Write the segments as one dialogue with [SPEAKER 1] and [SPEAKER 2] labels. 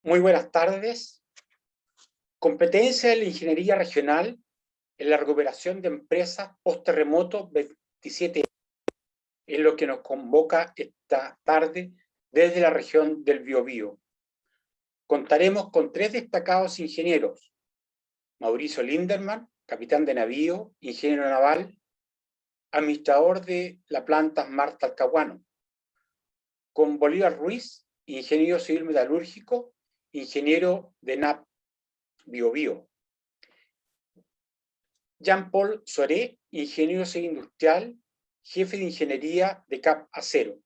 [SPEAKER 1] Muy buenas tardes. Competencia de la ingeniería regional en la recuperación de empresas post-terremoto 27 es lo que nos convoca esta tarde desde la región del Biobío. Contaremos con 3 destacados ingenieros: Mauricio Linderman, capitán de navío, ingeniero naval, administrador de la planta Smart Talcahuano; con Bolívar Ruiz, ingeniero civil metalúrgico, ingeniero de NAP Biobío; Jean-Paul Soré, ingeniero civil industrial, jefe de ingeniería de CAP Acero.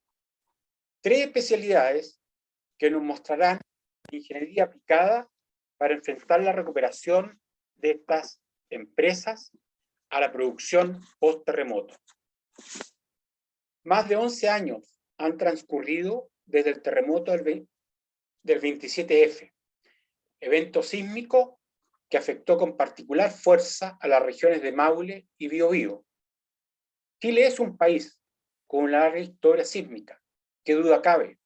[SPEAKER 1] 3 especialidades que nos mostrarán ingeniería aplicada para enfrentar la recuperación de estas empresas a la producción post-terremoto. Más de 11 años han transcurrido desde el terremoto del 27F, evento sísmico que afectó con particular fuerza a las regiones de Maule y Biobío. Chile es un país con una larga historia sísmica, qué duda cabe.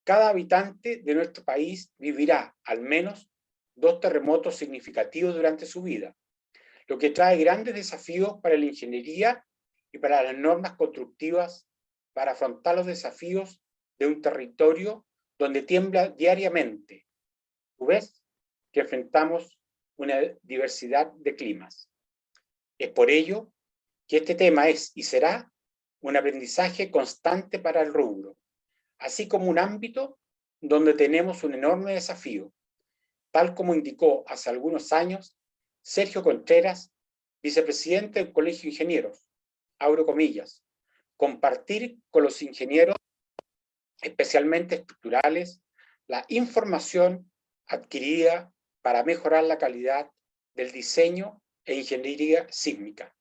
[SPEAKER 1] Cada habitante de nuestro país vivirá al menos 2 terremotos significativos durante su vida, lo que trae grandes desafíos para la ingeniería y para las normas constructivas para afrontar los desafíos de un territorio donde tiembla diariamente, a su vez que enfrentamos una diversidad de climas. Es por ello que este tema es y será un aprendizaje constante para el rubro, así como un ámbito donde tenemos un enorme desafío, tal como indicó hace algunos años Sergio Contreras, vicepresidente del Colegio de Ingenieros, abro comillas: compartir con los ingenieros, especialmente estructurales, la información adquirida para mejorar la calidad del diseño e ingeniería sísmica.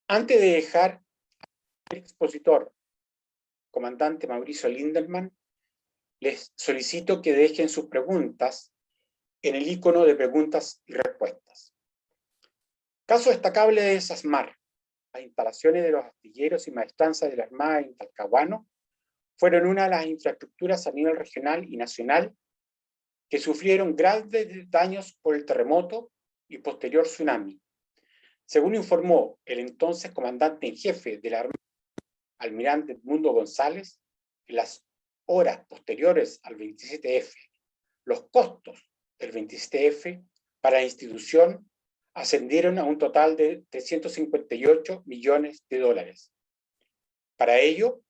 [SPEAKER 1] Antes de dejar al expositor, comandante Mauricio Linderman, les solicito que dejen sus preguntas en el icono de preguntas y respuestas. Caso destacable de SASMAR: las instalaciones de los astilleros y maestranzas de la Armada en Talcahuano fueron una de las infraestructuras a nivel regional y nacional que sufrieron grandes daños por el terremoto y posterior tsunami. Según informó el entonces comandante en jefe de la Armada, almirante Edmundo González, en las horas posteriores al 27F, los costos del 27F para la institución ascendieron a un total de 358 millones de dólares. Para ello,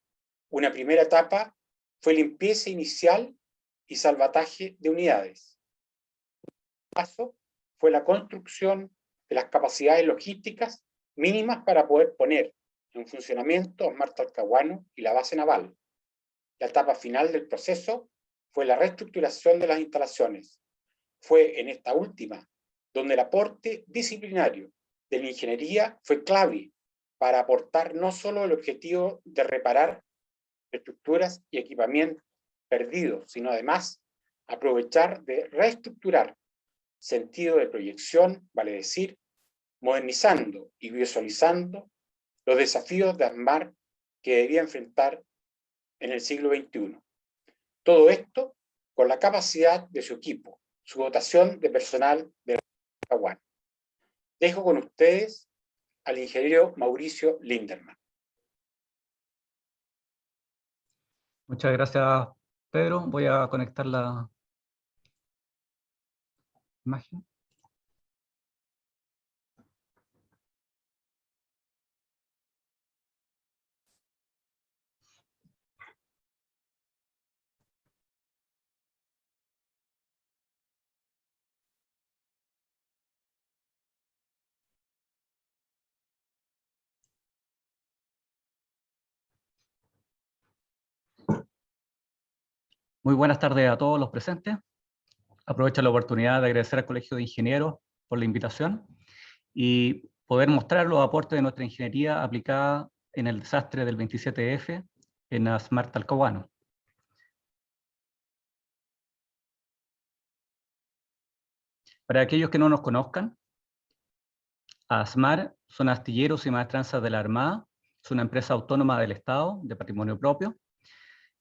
[SPEAKER 1] una primera etapa fue limpieza inicial y salvataje de unidades. El paso fue la construcción de las capacidades logísticas mínimas para poder poner en funcionamiento Smart Talcahuano y la base naval. La etapa final del proceso fue la reestructuración de las instalaciones. Fue en esta última donde el aporte disciplinario de la ingeniería fue clave para aportar no solo el objetivo de reparar estructuras y equipamientos perdidos, sino además aprovechar de reestructurar sentido de proyección, vale decir, modernizando y visualizando los desafíos de ASMAR que debía enfrentar en el siglo XXI. Todo esto con la capacidad de su equipo, su dotación de personal de la Talcahuano. Dejo con ustedes al ingeniero Mauricio Linderman.
[SPEAKER 2] Muchas gracias, Pedro. Voy a conectar la imagen. Muy buenas tardes a todos los presentes. Aprovecho la oportunidad de agradecer al Colegio de Ingenieros por la invitación y poder mostrar los aportes de nuestra ingeniería aplicada en el desastre del 27F en ASMAR Talcahuano. Para aquellos que no nos conozcan, ASMAR son astilleros y maestranzas de la Armada, es una empresa autónoma del Estado de patrimonio propio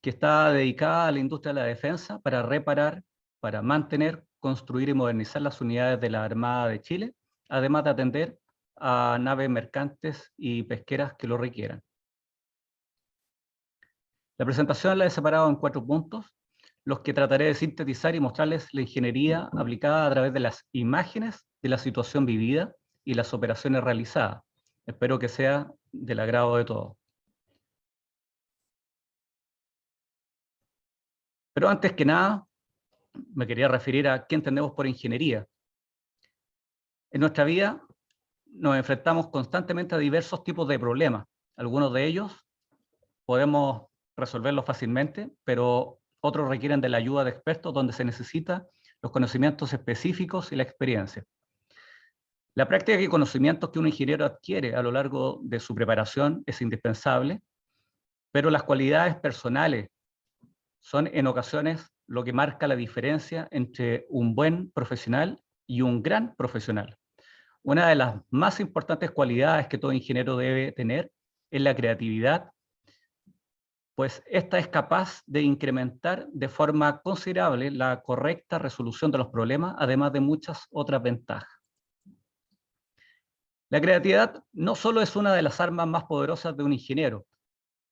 [SPEAKER 2] que está dedicada a la industria de la defensa para reparar, para mantener, construir y modernizar las unidades de la Armada de Chile, además de atender a naves mercantes y pesqueras que lo requieran. La presentación la he separado en 4 puntos, los que trataré de sintetizar y mostrarles la ingeniería aplicada a través de las imágenes de la situación vivida y las operaciones realizadas. Espero que sea del agrado de todos. Pero antes que nada, me quería referir a qué entendemos por ingeniería. En nuestra vida nos enfrentamos constantemente a diversos tipos de problemas. Algunos de ellos podemos resolverlos fácilmente, pero otros requieren de la ayuda de expertos donde se necesitan los conocimientos específicos y la experiencia. La práctica y conocimientos que un ingeniero adquiere a lo largo de su preparación es indispensable, pero las cualidades personales son en ocasiones lo que marca la diferencia entre un buen profesional y un gran profesional. Una de las más importantes cualidades que todo ingeniero debe tener es la creatividad, pues esta es capaz de incrementar de forma considerable la correcta resolución de los problemas, además de muchas otras ventajas. La creatividad no solo es una de las armas más poderosas de un ingeniero,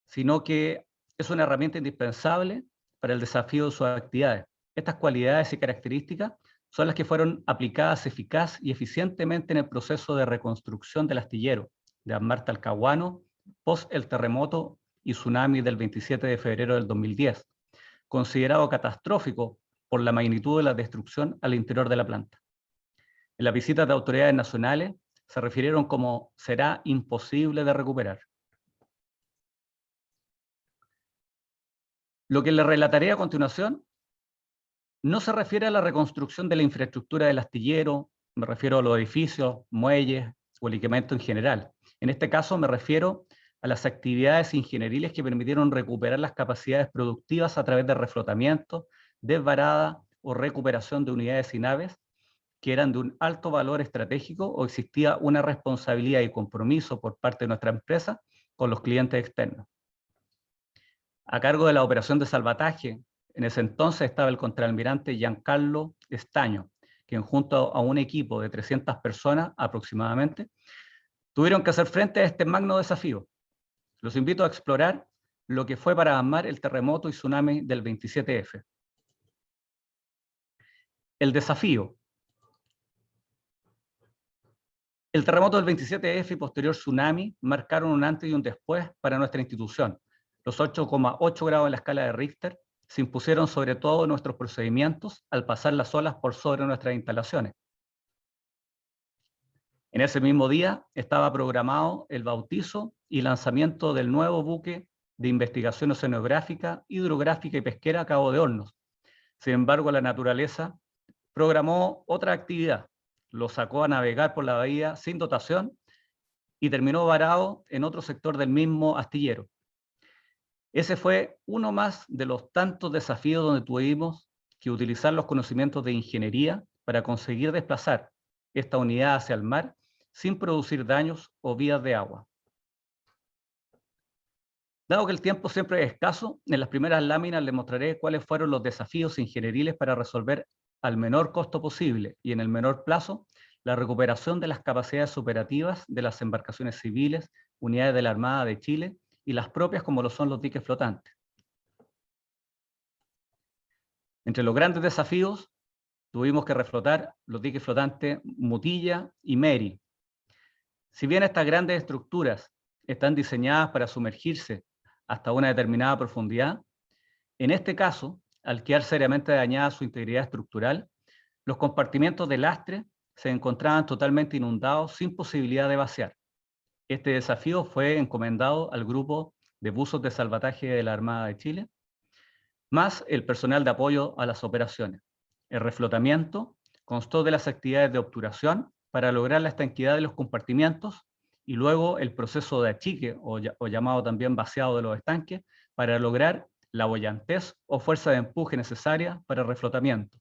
[SPEAKER 2] sino que es una herramienta indispensable para el desafío de sus actividades. Estas cualidades y características son las que fueron aplicadas eficaz y eficientemente en el proceso de reconstrucción del astillero de Ammar Talcahuano post el terremoto y tsunami del 27 de febrero del 2010, considerado catastrófico por la magnitud de la destrucción al interior de la planta. En las visitas de autoridades nacionales se refirieron como será imposible de recuperar. Lo que le relataré a continuación no se refiere a la reconstrucción de la infraestructura del astillero, me refiero a los edificios, muelles o el equipamiento en general. En este caso me refiero a las actividades ingenieriles que permitieron recuperar las capacidades productivas a través de reflotamiento, desbarada o recuperación de unidades y naves que eran de un alto valor estratégico o existía una responsabilidad y compromiso por parte de nuestra empresa con los clientes externos. A cargo de la operación de salvataje, en ese entonces estaba el contraalmirante Giancarlo Estaño, quien junto a un equipo de 300 personas aproximadamente, tuvieron que hacer frente a este magno desafío. Los invito a explorar lo que fue para Ammar el terremoto y tsunami del 27F. El desafío. El terremoto del 27F y posterior tsunami marcaron un antes y un después para nuestra institución. Los 8,8 grados en la escala de Richter se impusieron sobre todo nuestros procedimientos al pasar las olas por sobre nuestras instalaciones. En ese mismo día estaba programado el bautizo y lanzamiento del nuevo buque de investigación oceanográfica, hidrográfica y pesquera Cabo de Hornos. Sin embargo, la naturaleza programó otra actividad, lo sacó a navegar por la bahía sin dotación y terminó varado en otro sector del mismo astillero. Ese fue uno más de los tantos desafíos donde tuvimos que utilizar los conocimientos de ingeniería para conseguir desplazar esta unidad hacia el mar sin producir daños o vías de agua. Dado que el tiempo siempre es escaso, en las primeras láminas les mostraré cuáles fueron los desafíos ingenieriles para resolver al menor costo posible y en el menor plazo la recuperación de las capacidades operativas de las embarcaciones civiles, unidades de la Armada de Chile y las propias como lo son los diques flotantes. Entre los grandes desafíos tuvimos que reflotar los diques flotantes Mutilla y Meri. Si bien estas grandes estructuras están diseñadas para sumergirse hasta una determinada profundidad, en este caso, al quedar seriamente dañada su integridad estructural, los compartimientos de lastre se encontraban totalmente inundados sin posibilidad de vaciar. Este desafío fue encomendado al grupo de buzos de salvataje de la Armada de Chile, más el personal de apoyo a las operaciones. El reflotamiento constó de las actividades de obturación para lograr la estanquidad de los compartimientos y luego el proceso de achique o llamado también vaciado de los estanques para lograr la boyantez o fuerza de empuje necesaria para el reflotamiento.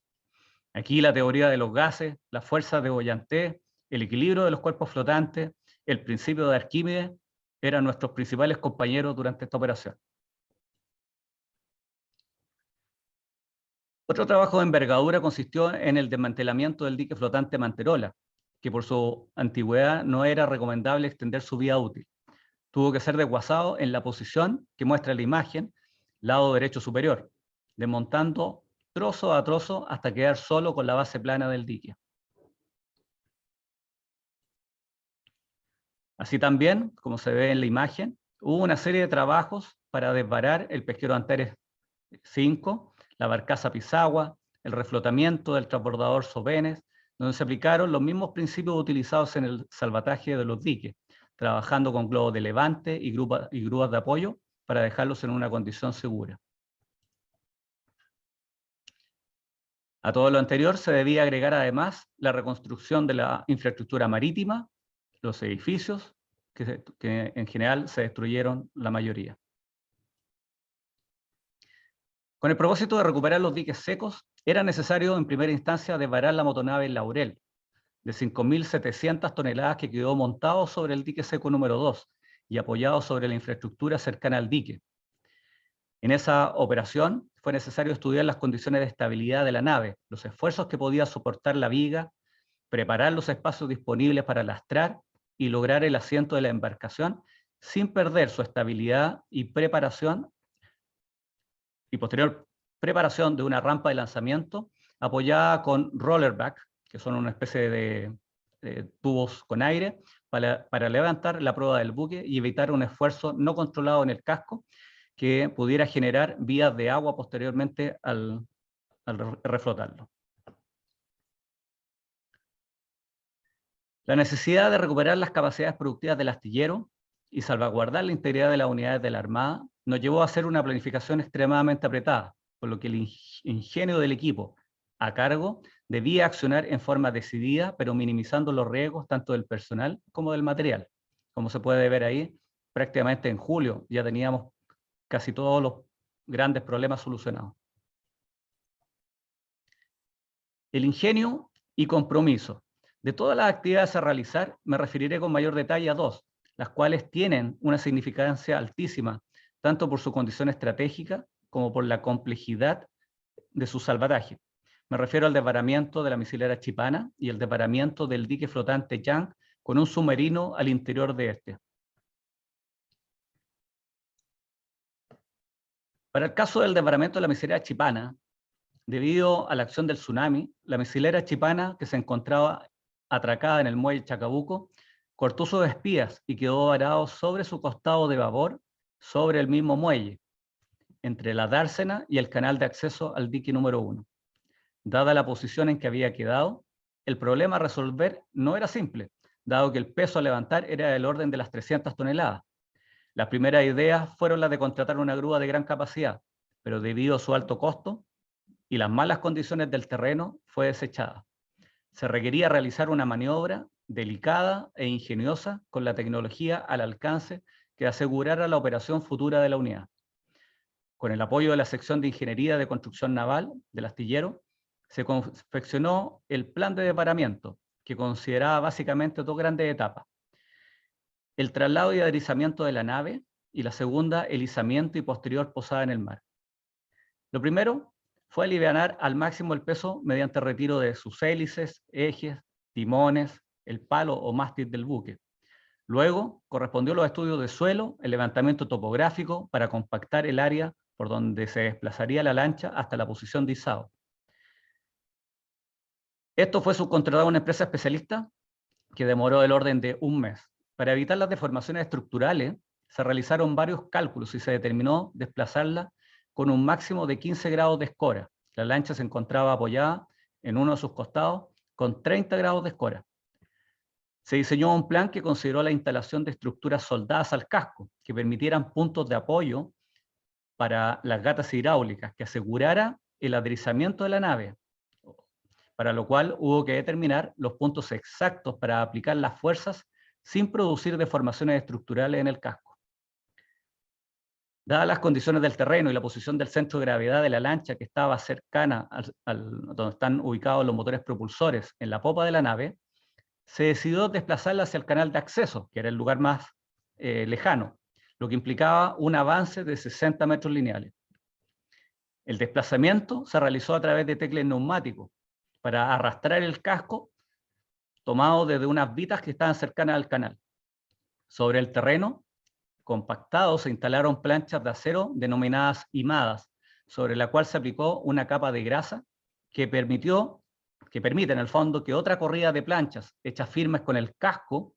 [SPEAKER 2] Aquí la teoría de los gases, las fuerzas de boyantez, el equilibrio de los cuerpos flotantes, el principio de Arquímedes eran nuestros principales compañeros durante esta operación. Otro trabajo de envergadura consistió en el desmantelamiento del dique flotante Manterola, que por su antigüedad no era recomendable extender su vida útil. Tuvo que ser desguazado en la posición que muestra la imagen, lado derecho superior, desmontando trozo a trozo hasta quedar solo con la base plana del dique. Así también, como se ve en la imagen, hubo una serie de trabajos para desvarar el pesquero Antares 5, la barcaza Pisagua, el reflotamiento del transbordador Sobenes, donde se aplicaron los mismos principios utilizados en el salvataje de los diques, trabajando con globos de levante y grúas de apoyo para dejarlos en una condición segura. A todo lo anterior se debía agregar además la reconstrucción de la infraestructura marítima, los edificios, que en general se destruyeron la mayoría. Con el propósito de recuperar los diques secos, era necesario en primera instancia desvarar la motonave Laurel, de 5.700 toneladas que quedó montado sobre el dique seco número 2 y apoyado sobre la infraestructura cercana al dique. En esa operación fue necesario estudiar las condiciones de estabilidad de la nave, los esfuerzos que podía soportar la viga, preparar los espacios disponibles para lastrar y lograr el asiento de la embarcación sin perder su estabilidad y preparación y posterior preparación de una rampa de lanzamiento apoyada con rollerback, que son una especie de tubos con aire, para levantar la proa del buque y evitar un esfuerzo no controlado en el casco que pudiera generar vías de agua posteriormente al reflotarlo. La necesidad de recuperar las capacidades productivas del astillero y salvaguardar la integridad de las unidades de la Armada nos llevó a hacer una planificación extremadamente apretada, por lo que el ingenio del equipo a cargo debía accionar en forma decidida, pero minimizando los riesgos tanto del personal como del material. Como se puede ver ahí, prácticamente en julio ya teníamos casi todos los grandes problemas solucionados. El ingenio y compromiso. De todas las actividades a realizar, me referiré con mayor detalle a dos, las cuales tienen una significancia altísima, tanto por su condición estratégica como por la complejidad de su salvataje. Me refiero al desvaramiento de la misilera Chipana y el desvaramiento del dique flotante Yang con un submarino al interior de este. Para el caso del desvaramiento de la misilera Chipana, debido a la acción del tsunami, la misilera Chipana, que se encontraba atracada en el muelle Chacabuco, cortó sus espías y quedó varado sobre su costado de babor, sobre el mismo muelle, entre la dársena y el canal de acceso al dique número 1. Dada la posición en que había quedado, el problema a resolver no era simple, dado que el peso a levantar era del orden de las 300 toneladas. Las primeras ideas fueron las de contratar una grúa de gran capacidad, pero debido a su alto costo y las malas condiciones del terreno, fue desechada. Se requería realizar una maniobra delicada e ingeniosa con la tecnología al alcance que asegurara la operación futura de la unidad. Con el apoyo de la sección de Ingeniería de Construcción Naval del astillero, se confeccionó el plan de desvaramiento, que consideraba básicamente dos grandes etapas: el traslado y aderezamiento de la nave, y la segunda, el izamiento y posterior posada en el mar. Lo primero fue alivianar al máximo el peso mediante retiro de sus hélices, ejes, timones, el palo o mástil del buque. Luego correspondió los estudios de suelo, el levantamiento topográfico para compactar el área por donde se desplazaría la lancha hasta la posición de izado. Esto fue subcontratado a una empresa especialista que demoró el orden de un mes. Para evitar las deformaciones estructurales, se realizaron varios cálculos y se determinó desplazarla con un máximo de 15 grados de escora. La lancha se encontraba apoyada en uno de sus costados con 30 grados de escora. Se diseñó un plan que consideró la instalación de estructuras soldadas al casco, que permitieran puntos de apoyo para las gatas hidráulicas, que asegurara el aderezamiento de la nave, para lo cual hubo que determinar los puntos exactos para aplicar las fuerzas sin producir deformaciones estructurales en el casco. Dadas las condiciones del terreno y la posición del centro de gravedad de la lancha, que estaba cercana donde están ubicados los motores propulsores en la popa de la nave, se decidió desplazarla hacia el canal de acceso, que era el lugar más lejano, lo que implicaba un avance de 60 metros lineales. El desplazamiento se realizó a través de tecles neumáticos para arrastrar el casco tomado desde unas vitas que estaban cercanas al canal. Sobre el terreno compactado se instalaron planchas de acero denominadas imadas, sobre la cual se aplicó una capa de grasa que permite en el fondo que otra corrida de planchas hechas firmes con el casco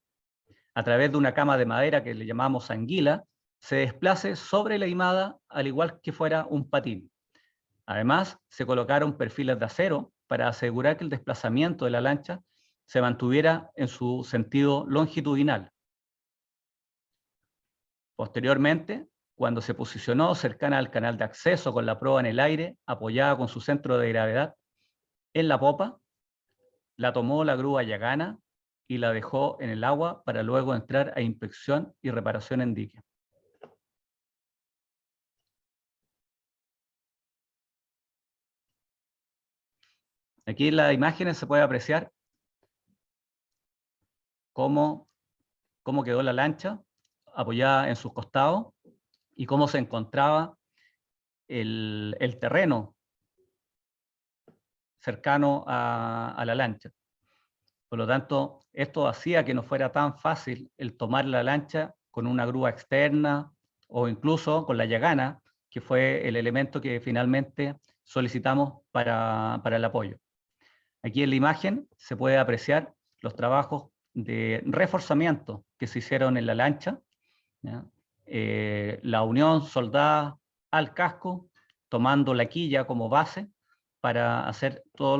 [SPEAKER 2] a través de una cama de madera que le llamamos anguila se desplace sobre la imada al igual que fuera un patín. Además, se colocaron perfiles de acero para asegurar que el desplazamiento de la lancha se mantuviera en su sentido longitudinal. Posteriormente, cuando se posicionó cercana al canal de acceso con la proa en el aire, apoyada con su centro de gravedad en la popa, la tomó la grúa Yagana y la dejó en el agua para luego entrar a inspección y reparación en dique. Aquí en las imágenes se puede apreciar cómo quedó la lancha apoyada en sus costados y cómo se encontraba el terreno cercano a la lancha. Por lo tanto, esto hacía que no fuera tan fácil el tomar la lancha con una grúa externa o incluso con la Yagana, que fue el elemento que finalmente solicitamos para el apoyo. Aquí en la imagen se puede apreciar los trabajos de reforzamiento que se hicieron en la lancha, ¿ya? La unión soldada al casco, tomando la quilla como base para hacer todos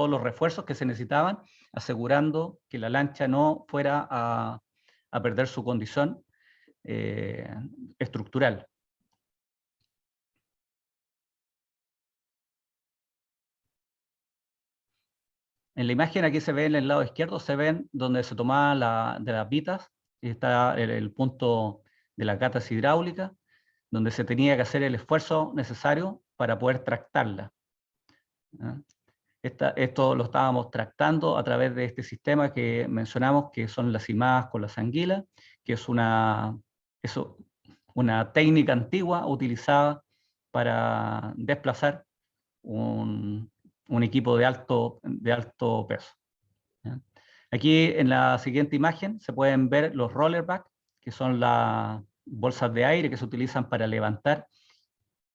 [SPEAKER 2] los refuerzos que se necesitaban, asegurando que la lancha no fuera a perder su condición estructural. En la imagen aquí se ve en el lado izquierdo, se ven donde se tomaban de las vitas, y está el punto de las gatas hidráulicas, donde se tenía que hacer el esfuerzo necesario para poder tractarla. Esto lo estábamos tractando a través de este sistema que mencionamos, que son las imadas con las anguilas, que es una técnica antigua utilizada para desplazar un equipo de alto peso. ¿Ya? Aquí en la siguiente imagen se pueden ver los rollerback, que son las bolsas de aire que se utilizan para levantar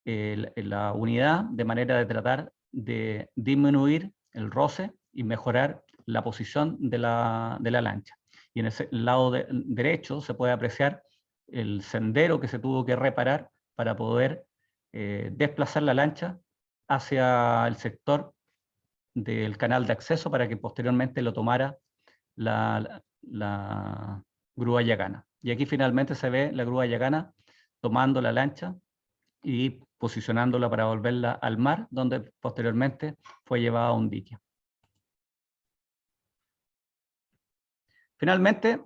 [SPEAKER 2] la unidad de manera de tratar de disminuir el roce y mejorar la posición de la lancha. Y en el lado derecho se puede apreciar el sendero que se tuvo que reparar para poder desplazar la lancha hacia el sector del canal de acceso para que posteriormente lo tomara la grúa Yagana. Y aquí finalmente se ve la grúa Yagana tomando la lancha y posicionándola para volverla al mar, donde posteriormente fue llevada a un dique. Finalmente,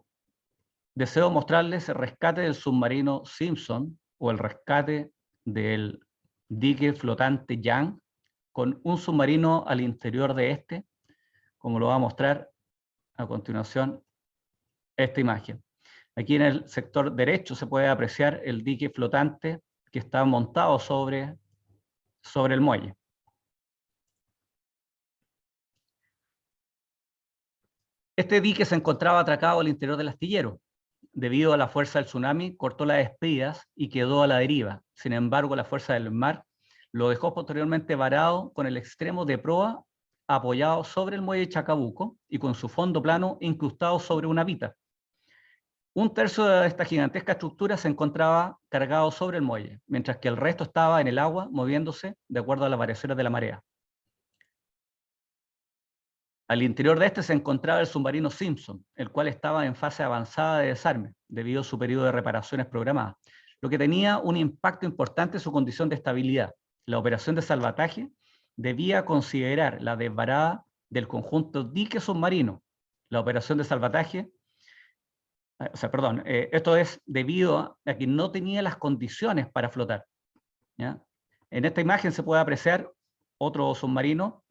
[SPEAKER 2] deseo mostrarles el rescate del submarino Simpson o el rescate del dique flotante Young con un submarino al interior de este, como lo va a mostrar a continuación esta imagen. Aquí en el sector derecho se puede apreciar el dique flotante que está montado sobre el muelle. Este dique se encontraba atracado al interior del astillero. Debido a la fuerza del tsunami, cortó las espidas y quedó a la deriva. Sin embargo, la fuerza del mar lo dejó posteriormente varado con el extremo de proa apoyado sobre el muelle Chacabuco y con su fondo plano incrustado sobre una vita. Un tercio de esta gigantesca estructura se encontraba cargado sobre el muelle, mientras que el resto estaba en el agua moviéndose de acuerdo a las variaciones de la marea. Al interior de este se encontraba el submarino Simpson, el cual estaba en fase avanzada de desarme, debido a su periodo de reparaciones programadas, lo que tenía un impacto importante en su condición de estabilidad. La operación de salvataje debía considerar la desbarada del conjunto dique submarino. La operación de salvataje, esto es debido a que no tenía las condiciones para flotar, ¿ya? En esta imagen se puede apreciar otro submarino,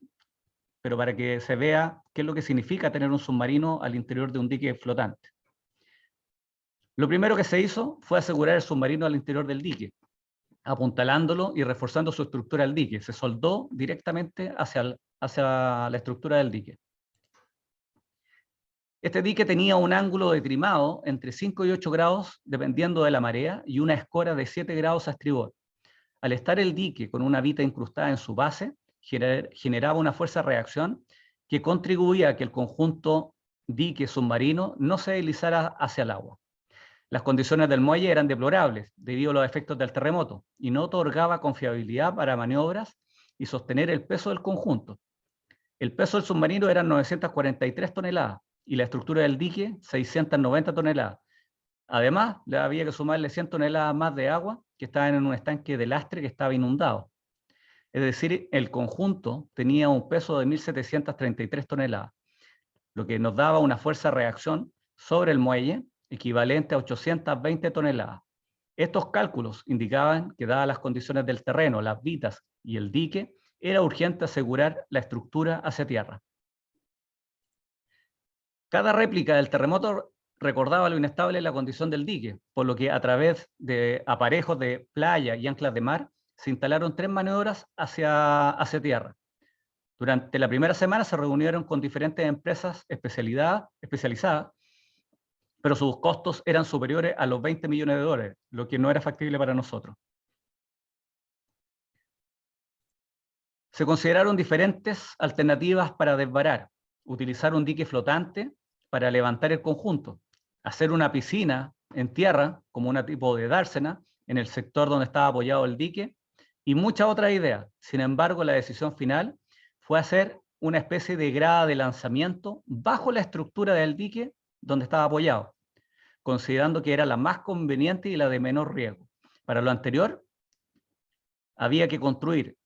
[SPEAKER 2] pero para que se vea qué es lo que significa tener un submarino al interior de un dique flotante. Lo primero que se hizo fue asegurar el submarino al interior del dique. apuntalándolo y reforzando su estructura del dique. Se soldó directamente hacia la estructura del dique. Este dique tenía un ángulo de trimado entre 5 y 8 grados, dependiendo de la marea, y una escora de 7 grados a estribor. Al estar el dique con una vita incrustada en su base, generaba una fuerza de reacción que contribuía a que el conjunto dique submarino no se deslizara hacia el agua. Las condiciones del muelle eran deplorables debido a los efectos del terremoto y no otorgaba confiabilidad para maniobras y sostener el peso del conjunto. El peso del submarino eran 943 toneladas y la estructura del dique 690 toneladas. Además, le había que sumarle 100 toneladas más de agua que estaban en un estanque de lastre que estaba inundado. Es decir, el conjunto tenía un peso de 1.733 toneladas, lo que nos daba una fuerza de reacción sobre el muelle equivalente a 820 toneladas. Estos cálculos indicaban que, dadas las condiciones del terreno, las vitas y el dique, era urgente asegurar la estructura hacia tierra. Cada réplica del terremoto recordaba lo inestable de la condición del dique, por lo que a través de aparejos de playa y anclas de mar se instalaron 3 maniobras hacia tierra. Durante la primera semana se reunieron con diferentes empresas especializadas, pero sus costos eran superiores a los 20 millones de dólares, lo que no era factible para nosotros. Se consideraron diferentes alternativas para desvarar: utilizar un dique flotante para levantar el conjunto, hacer una piscina en tierra, como un tipo de dársena, en el sector donde estaba apoyado el dique, y muchas otras ideas. Sin embargo, la decisión final fue hacer una especie de grada de lanzamiento bajo la estructura del dique donde estaba apoyado, considerando que era la más conveniente y la de menor riesgo. Para lo anterior, había que construir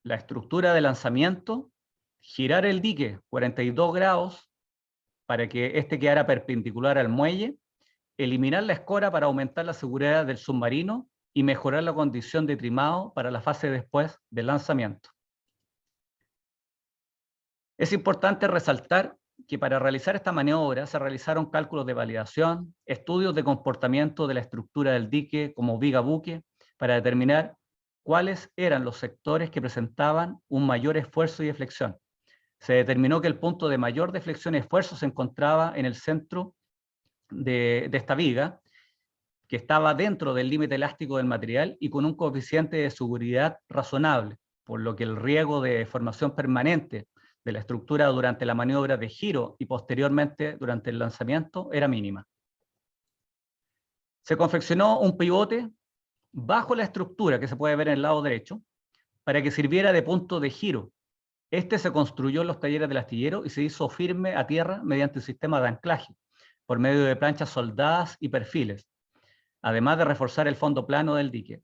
[SPEAKER 2] la estructura de lanzamiento, girar el dique 42 grados para que éste quedara perpendicular al muelle, eliminar la escora para aumentar la seguridad del submarino y mejorar la condición de trimado para la fase después del lanzamiento. Es importante resaltar que para realizar esta maniobra se realizaron cálculos de validación, estudios de comportamiento de la estructura del dique como viga buque, para determinar cuáles eran los sectores que presentaban un mayor esfuerzo y deflexión. Se determinó que el punto de mayor deflexión y esfuerzo se encontraba en el centro de esta viga, que estaba dentro del límite elástico del material y con un coeficiente de seguridad razonable, por lo que el riesgo de deformación permanente de la estructura durante la maniobra de giro y posteriormente durante el lanzamiento era mínima. Se confeccionó un pivote bajo la estructura que se puede ver en el lado derecho para que sirviera de punto de giro. Este se construyó en los talleres del astillero y se hizo firme a tierra mediante un sistema de anclaje por medio de planchas soldadas y perfiles, además de reforzar el fondo plano del dique.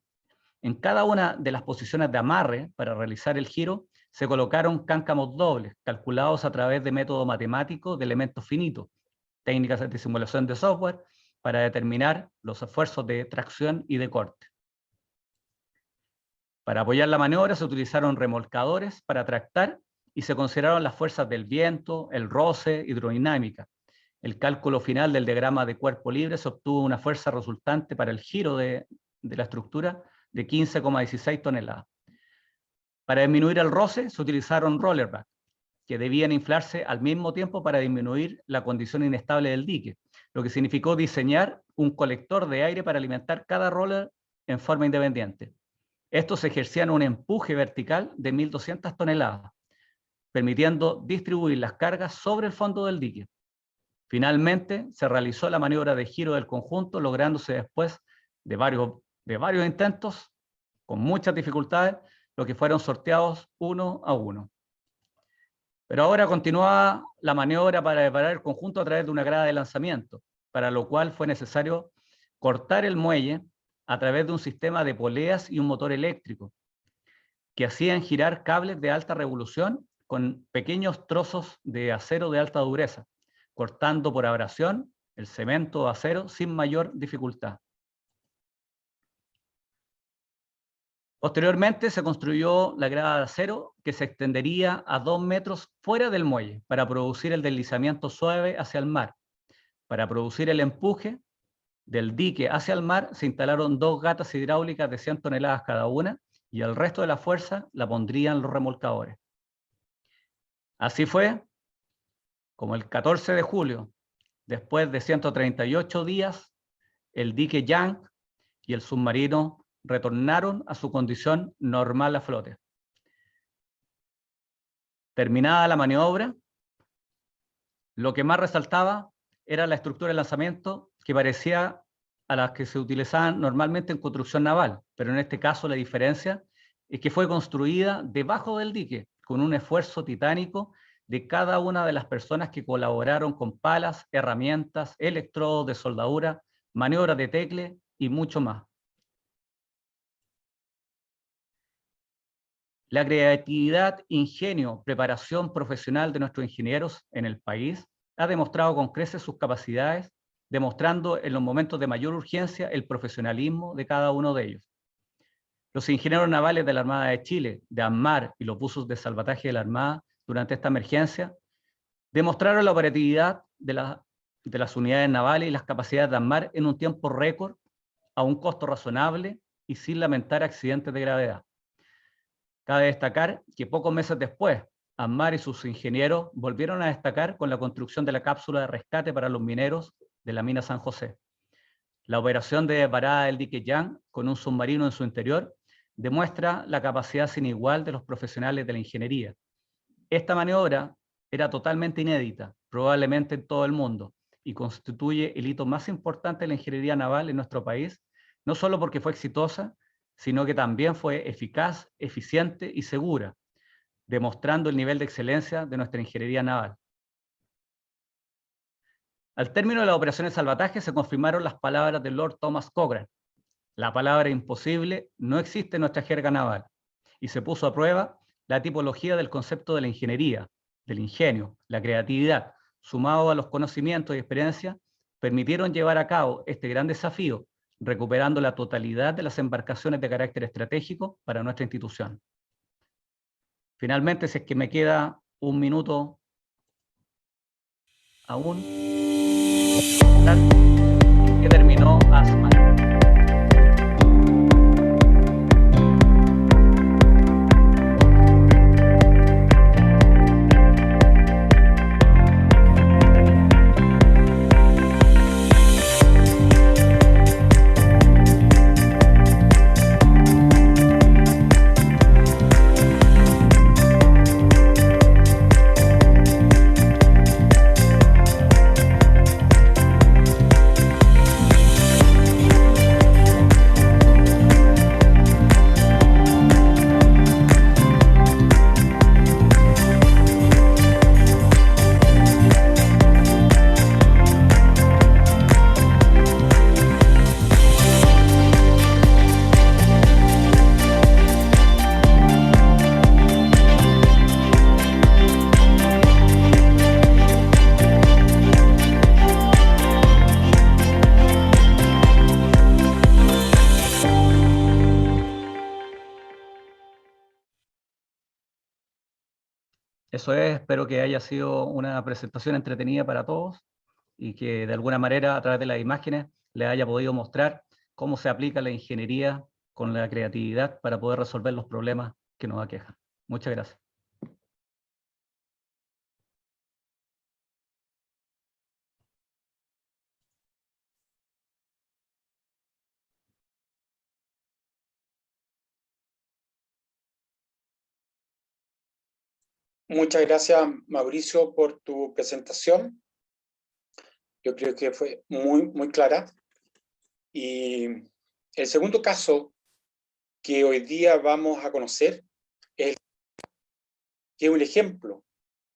[SPEAKER 2] En cada una de las posiciones de amarre para realizar el giro se colocaron cáncamos dobles, calculados a través de método matemático de elementos finitos, técnicas de simulación de software, para determinar los esfuerzos de tracción y de corte. Para apoyar la maniobra se utilizaron remolcadores para tractar y se consideraron las fuerzas del viento, el roce, hidrodinámica. El cálculo final del diagrama de cuerpo libre se obtuvo una fuerza resultante para el giro de la estructura de 15,16 toneladas. Para disminuir el roce se utilizaron rollerback, que debían inflarse al mismo tiempo para disminuir la condición inestable del dique, lo que significó diseñar un colector de aire para alimentar cada roller en forma independiente. Estos ejercían un empuje vertical de 1.200 toneladas, permitiendo distribuir las cargas sobre el fondo del dique. Finalmente, se realizó la maniobra de giro del conjunto, lográndose después de varios intentos, con muchas dificultades, los que fueron sorteados uno a uno. Pero ahora continúa la maniobra para preparar el conjunto a través de una grada de lanzamiento, para lo cual fue necesario cortar el muelle a través de un sistema de poleas y un motor eléctrico, que hacían girar cables de alta revolución con pequeños trozos de acero de alta dureza, cortando por abrasión el cemento o acero sin mayor dificultad. Posteriormente se construyó la grada de acero que se extendería a 2 metros fuera del muelle para producir el deslizamiento suave hacia el mar. Para producir el empuje Del dique hacia el mar se instalaron 2 gatas hidráulicas de 100 toneladas cada una y el resto de la fuerza la pondrían los remolcadores. Así fue como el 14 de julio, después de 138 días, el dique Yang y el submarino retornaron a su condición normal a flote. Terminada la maniobra, lo que más resaltaba era la estructura de lanzamiento que parecía a las que se utilizaban normalmente en construcción naval, pero en este caso la diferencia es que fue construida debajo del dique, con un esfuerzo titánico de cada una de las personas que colaboraron con palas, herramientas, electrodos de soldadura, maniobras de tecle y mucho más. La creatividad, ingenio, preparación profesional de nuestros ingenieros en el país ha demostrado con creces sus capacidades, demostrando en los momentos de mayor urgencia el profesionalismo de cada uno de ellos. Los ingenieros navales de la Armada de Chile, de ANMAR y los buzos de salvataje de la Armada durante esta emergencia demostraron la operatividad de las unidades navales y las capacidades de ANMAR en un tiempo récord, a un costo razonable y sin lamentar accidentes de gravedad. Cabe destacar que pocos meses después, ANMAR y sus ingenieros volvieron a destacar con la construcción de la cápsula de rescate para los mineros de la mina San José. La operación de parada del dique Yang, con un submarino en su interior, demuestra la capacidad sin igual de los profesionales de la ingeniería. Esta maniobra era totalmente inédita, probablemente en todo el mundo, y constituye el hito más importante de la ingeniería naval en nuestro país, no solo porque fue exitosa, sino que también fue eficaz, eficiente y segura, demostrando el nivel de excelencia de nuestra ingeniería naval. Al término de las operaciones de salvataje se confirmaron las palabras del Lord Thomas Cochrane: la palabra imposible no existe en nuestra jerga naval, y se puso a prueba la tipología del concepto de la ingeniería, del ingenio, la creatividad, sumado a los conocimientos y experiencia, permitieron llevar a cabo este gran desafío, recuperando la totalidad de las embarcaciones de carácter estratégico para nuestra institución. Finalmente, si es que me queda un minuto aún, que terminó ASMAR. Eso es, espero que haya sido una presentación entretenida para todos y que de alguna manera a través de las imágenes les haya podido mostrar cómo se aplica la ingeniería con la creatividad para poder resolver los problemas que nos aquejan. Muchas gracias.
[SPEAKER 1] Muchas gracias, Mauricio, por tu presentación. Yo creo que fue muy clara. Y el segundo caso que hoy día vamos a conocer es que es un ejemplo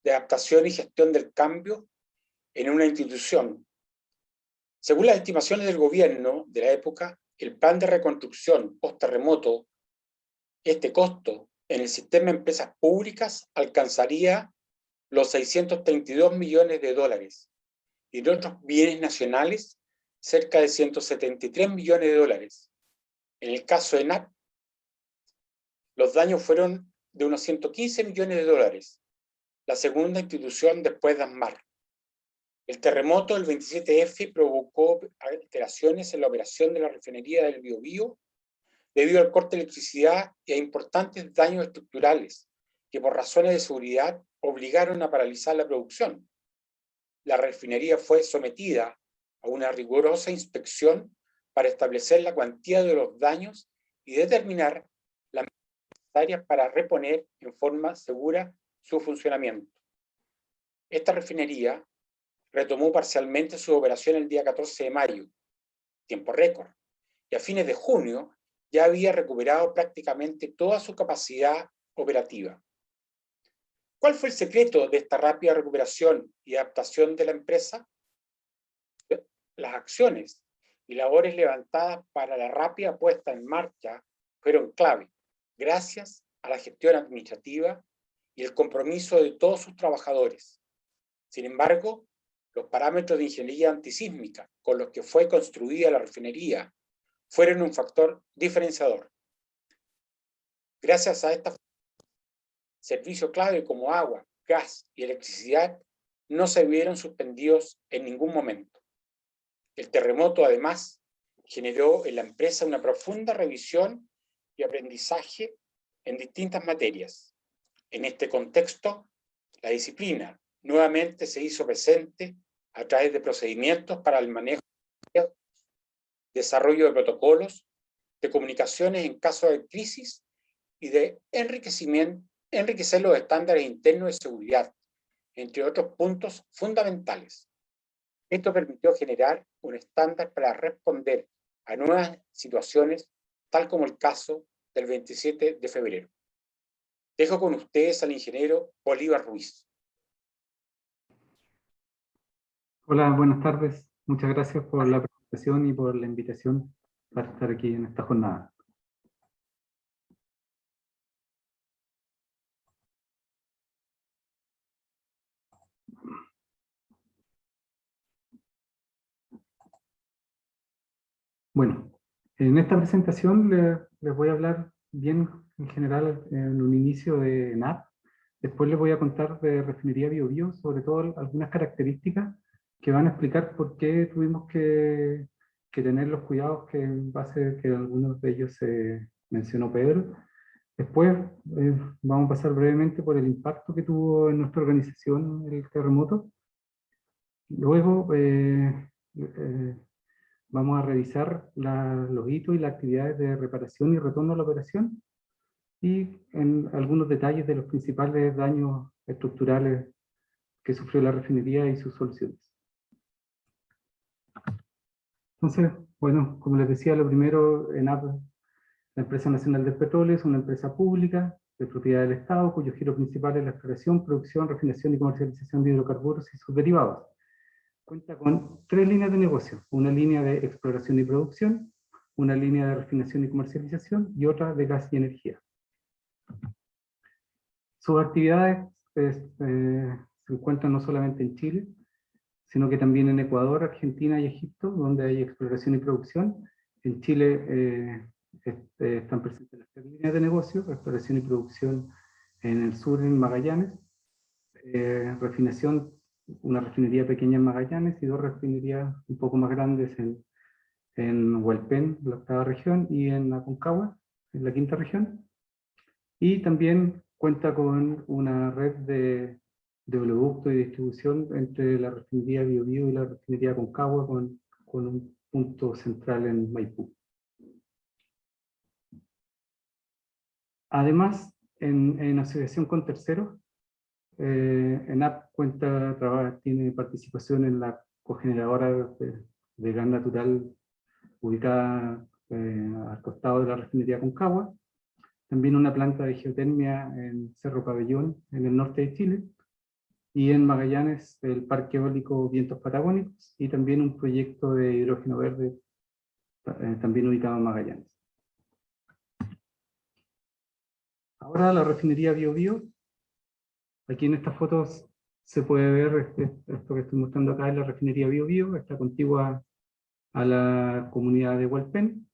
[SPEAKER 1] de adaptación y gestión del cambio en una institución. Según las estimaciones del gobierno de la época, el plan de reconstrucción post-terremoto, este costo en el sistema de empresas públicas alcanzaría los 632 millones de dólares y en otros bienes nacionales cerca de 173 millones de dólares. En el caso de ENAC, los daños fueron de unos 115 millones de dólares, la segunda institución después de ANMAR. El terremoto del 27F provocó alteraciones en la operación de la refinería del Biobío debido al corte de electricidad y a importantes daños estructurales que por razones de seguridad obligaron a paralizar la producción. La refinería fue sometida a una rigurosa inspección para establecer la cuantía de los daños y determinar las medidas necesarias para reponer en forma segura su funcionamiento. Esta refinería retomó parcialmente su operación el día 14 de mayo, tiempo récord, y a fines de junio ya había recuperado prácticamente toda su capacidad operativa. ¿Cuál fue el secreto de esta rápida recuperación y adaptación de la empresa? Las acciones y labores levantadas para la rápida puesta en marcha fueron clave, gracias a la gestión administrativa y el compromiso de todos sus trabajadores. Sin embargo, los parámetros de ingeniería antisísmica con los que fue construida la refinería fueron un factor diferenciador. Gracias a esta servicios clave como agua, gas y electricidad no se vieron suspendidos en ningún momento. El terremoto, además, generó en la empresa una profunda revisión y aprendizaje en distintas materias. En este contexto, la disciplina nuevamente se hizo presente a través de procedimientos para el manejo, desarrollo de protocolos, de comunicaciones en caso de crisis y de enriquecer los estándares internos de seguridad, entre otros puntos fundamentales. Esto permitió generar un estándar para responder a nuevas situaciones, tal como el caso del 27 de febrero. Dejo con ustedes al ingeniero Bolívar Ruiz.
[SPEAKER 3] Hola, buenas tardes. Muchas gracias por la presentación y por la invitación para estar aquí en esta jornada. Bueno, en esta presentación les voy a hablar bien en general en un inicio de ENAP. Después les voy a contar de Refinería Biobío, sobre todo algunas características que van a explicar por qué tuvimos que tener los cuidados que en base que algunos de ellos mencionó Pedro. Después vamos a pasar brevemente por el impacto que tuvo en nuestra organización el terremoto. Luego vamos a revisar los hitos y las actividades de reparación y retorno a la operación y en algunos detalles de los principales daños estructurales que sufrió la refinería y sus soluciones. Entonces, bueno, como les decía, lo primero, ENAP, la Empresa Nacional del Petróleo, es una empresa pública de propiedad del Estado, cuyo giro principal es la exploración, producción, refinación y comercialización de hidrocarburos y sus derivados. Cuenta con 3 líneas de negocio, una línea de exploración y producción, una línea de refinación y comercialización y otra de gas y energía. Sus actividades se encuentran no solamente en Chile, sino que también en Ecuador, Argentina y Egipto, donde hay exploración y producción. En Chile están presentes las 3 líneas de negocio, exploración y producción en el sur, en Magallanes, refinación, una refinería pequeña en Magallanes y 2 refinerías un poco más grandes en Hualpén, la 8ª región, y en Aconcagua, en la 5ª región. Y también cuenta con una red de oleoducto y distribución entre la refinería Biobío y la refinería Aconcagua, con un punto central en Maipú. Además, en asociación con terceros, ENAP tiene participación en la cogeneradora de gas natural ubicada al costado de la refinería Aconcagua, también una planta de geotermia en Cerro Pabellón, en el norte de Chile, y en Magallanes el Parque Eólico Vientos Patagónicos, y también un proyecto de hidrógeno verde también ubicado en Magallanes. Ahora la refinería Biobío. Aquí en estas fotos se puede ver esto que estoy mostrando acá es la refinería Biobío, está contigua a la comunidad de Hualpén.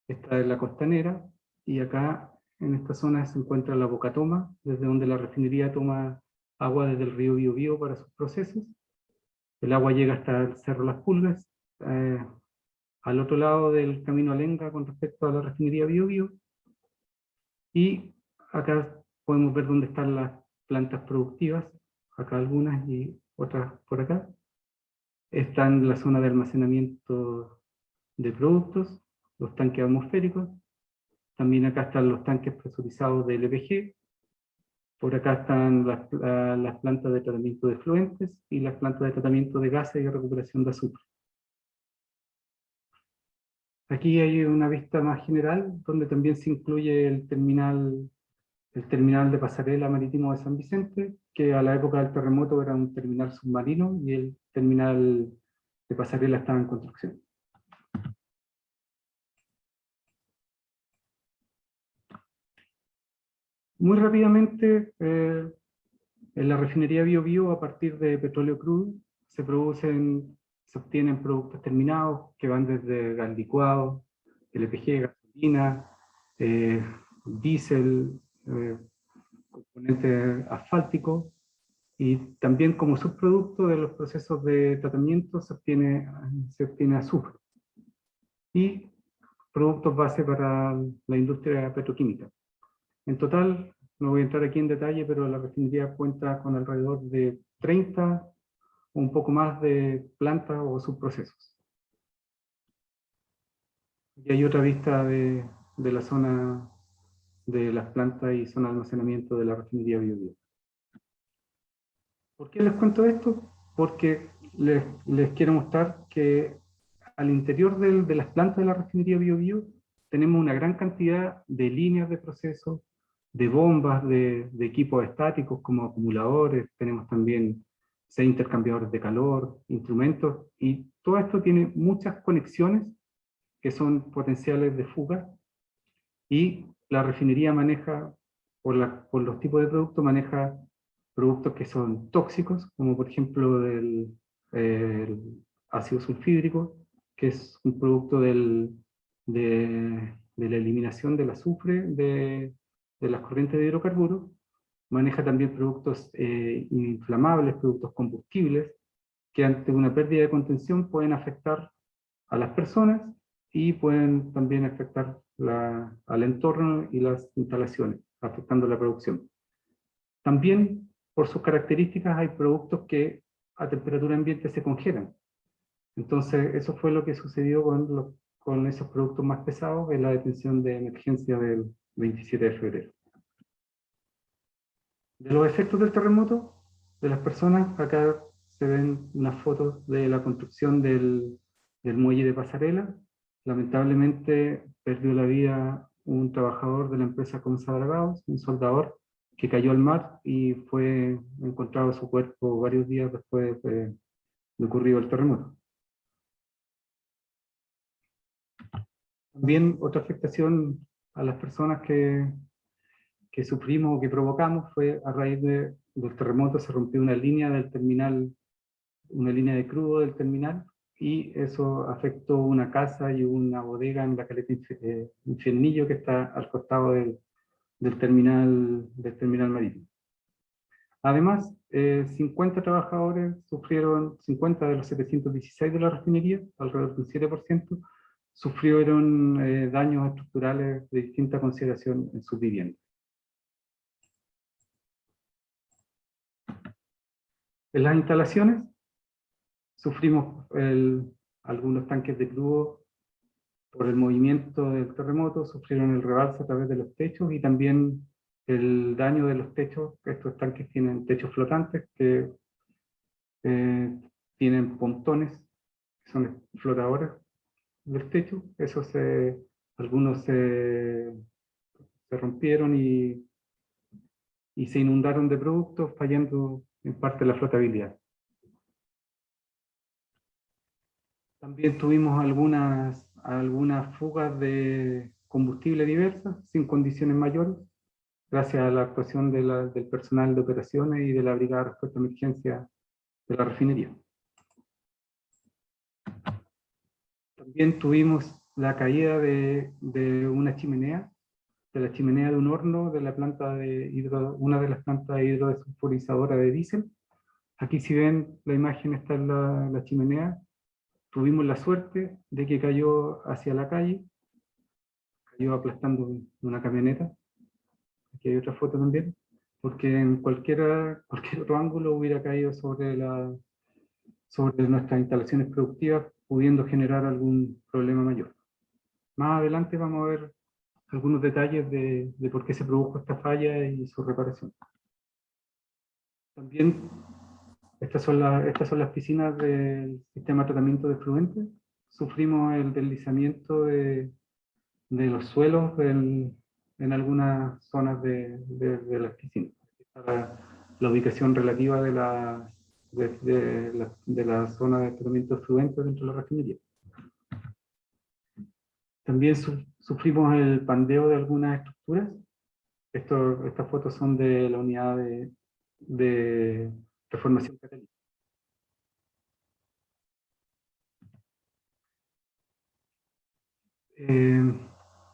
[SPEAKER 3] Esta es la costanera, y acá en esta zona se encuentra la Boca Toma, desde donde la refinería toma agua desde el río Biobío para sus procesos. El agua llega hasta el Cerro Las Pulgas, al otro lado del camino Alenga con respecto a la refinería Bío Bío. Y acá podemos ver dónde están las plantas productivas, acá algunas y otras por acá. Está en la zona de almacenamiento de productos, los tanques atmosféricos. También acá están los tanques presurizados de LPG. Por acá están las plantas de tratamiento de efluentes y las plantas de tratamiento de gases y recuperación de azufre. Aquí hay una vista más general, donde también se incluye el terminal de pasarela marítimo de San Vicente, que a la época del terremoto era un terminal submarino y el terminal de pasarela estaba en construcción. Muy rápidamente, en la refinería Bío Bío, a partir de petróleo crudo, se obtienen productos terminados que van desde gas licuado, LPG, gasolina, diésel, componente asfáltico, y también como subproducto de los procesos de tratamiento se obtiene azufre y productos base para la industria petroquímica. En total, no voy a entrar aquí en detalle, pero la refinería cuenta con alrededor de 30 o un poco más de plantas o subprocesos. Y hay otra vista de la zona de las plantas y zona de almacenamiento de la refinería Bío Bío. ¿Por qué les cuento esto? Porque les quiero mostrar que al interior de las plantas de la refinería Bío Bío tenemos una gran cantidad de líneas de proceso, de bombas, de equipos estáticos como acumuladores, tenemos también 6 intercambiadores de calor, instrumentos, y todo esto tiene muchas conexiones que son potenciales de fuga, y la refinería maneja, por los tipos de productos, maneja productos que son tóxicos, como por ejemplo el ácido sulfídrico, que es un producto de la eliminación del azufre de las corrientes de hidrocarburos. Maneja también productos inflamables, productos combustibles, que ante una pérdida de contención pueden afectar a las personas y pueden también afectar al entorno y las instalaciones, afectando la producción. También, por sus características, hay productos que a temperatura ambiente se congelan. Entonces, eso fue lo que sucedió con esos productos más pesados en la detención de emergencia del 27 de febrero. De los efectos del terremoto, de las personas, acá se ven unas fotos de la construcción del muelle de pasarela. Lamentablemente perdió la vida un trabajador de la empresa Comsa Dragados, un soldador, que cayó al mar y fue encontrado su cuerpo varios días después de ocurrido el terremoto. También otra afectación a las personas que sufrimos o que provocamos fue a raíz del terremoto. Se rompió una línea del terminal, una línea de crudo del terminal, y eso afectó una casa y una bodega en la caleta Infiernillo, que está al costado del terminal marítimo. Además, 50 trabajadores sufrieron, 50 de los 716 de la refinería, alrededor del 7%, sufrieron daños estructurales de distinta consideración en sus viviendas. En las instalaciones sufrimos algunos tanques de crudo por el movimiento del terremoto, sufrieron el rebalse a través de los techos y también el daño de los techos. Estos tanques tienen techos flotantes que tienen pontones, que son flotadores del techo. Algunos se rompieron y se inundaron de productos, fallando en parte la flotabilidad. También tuvimos algunas fugas de combustible diversas, sin condiciones mayores, gracias a la actuación del personal de operaciones y de la Brigada de Respuesta a Emergencia de la refinería. También tuvimos la caída de una chimenea, de la chimenea de un horno de la planta una de las plantas hidrodesulfurizadora de diésel, Aquí si ven la imagen, está en la chimenea. Tuvimos la suerte de que cayó hacia la calle, cayó aplastando una camioneta. Aquí hay otra foto también, porque en cualquier otro ángulo hubiera caído sobre nuestras instalaciones productivas, pudiendo generar algún problema mayor. Más adelante vamos a ver algunos detalles de por qué se produjo esta falla y su reparación. También estas son las piscinas del sistema de tratamiento de efluentes. Sufrimos el deslizamiento de los suelos en algunas zonas de las piscinas. La ubicación relativa de la zona de tratamiento de efluentes dentro de la refinería. También sufrimos el pandeo de algunas estructuras. Estas fotos son de la unidad de reformación catalítica.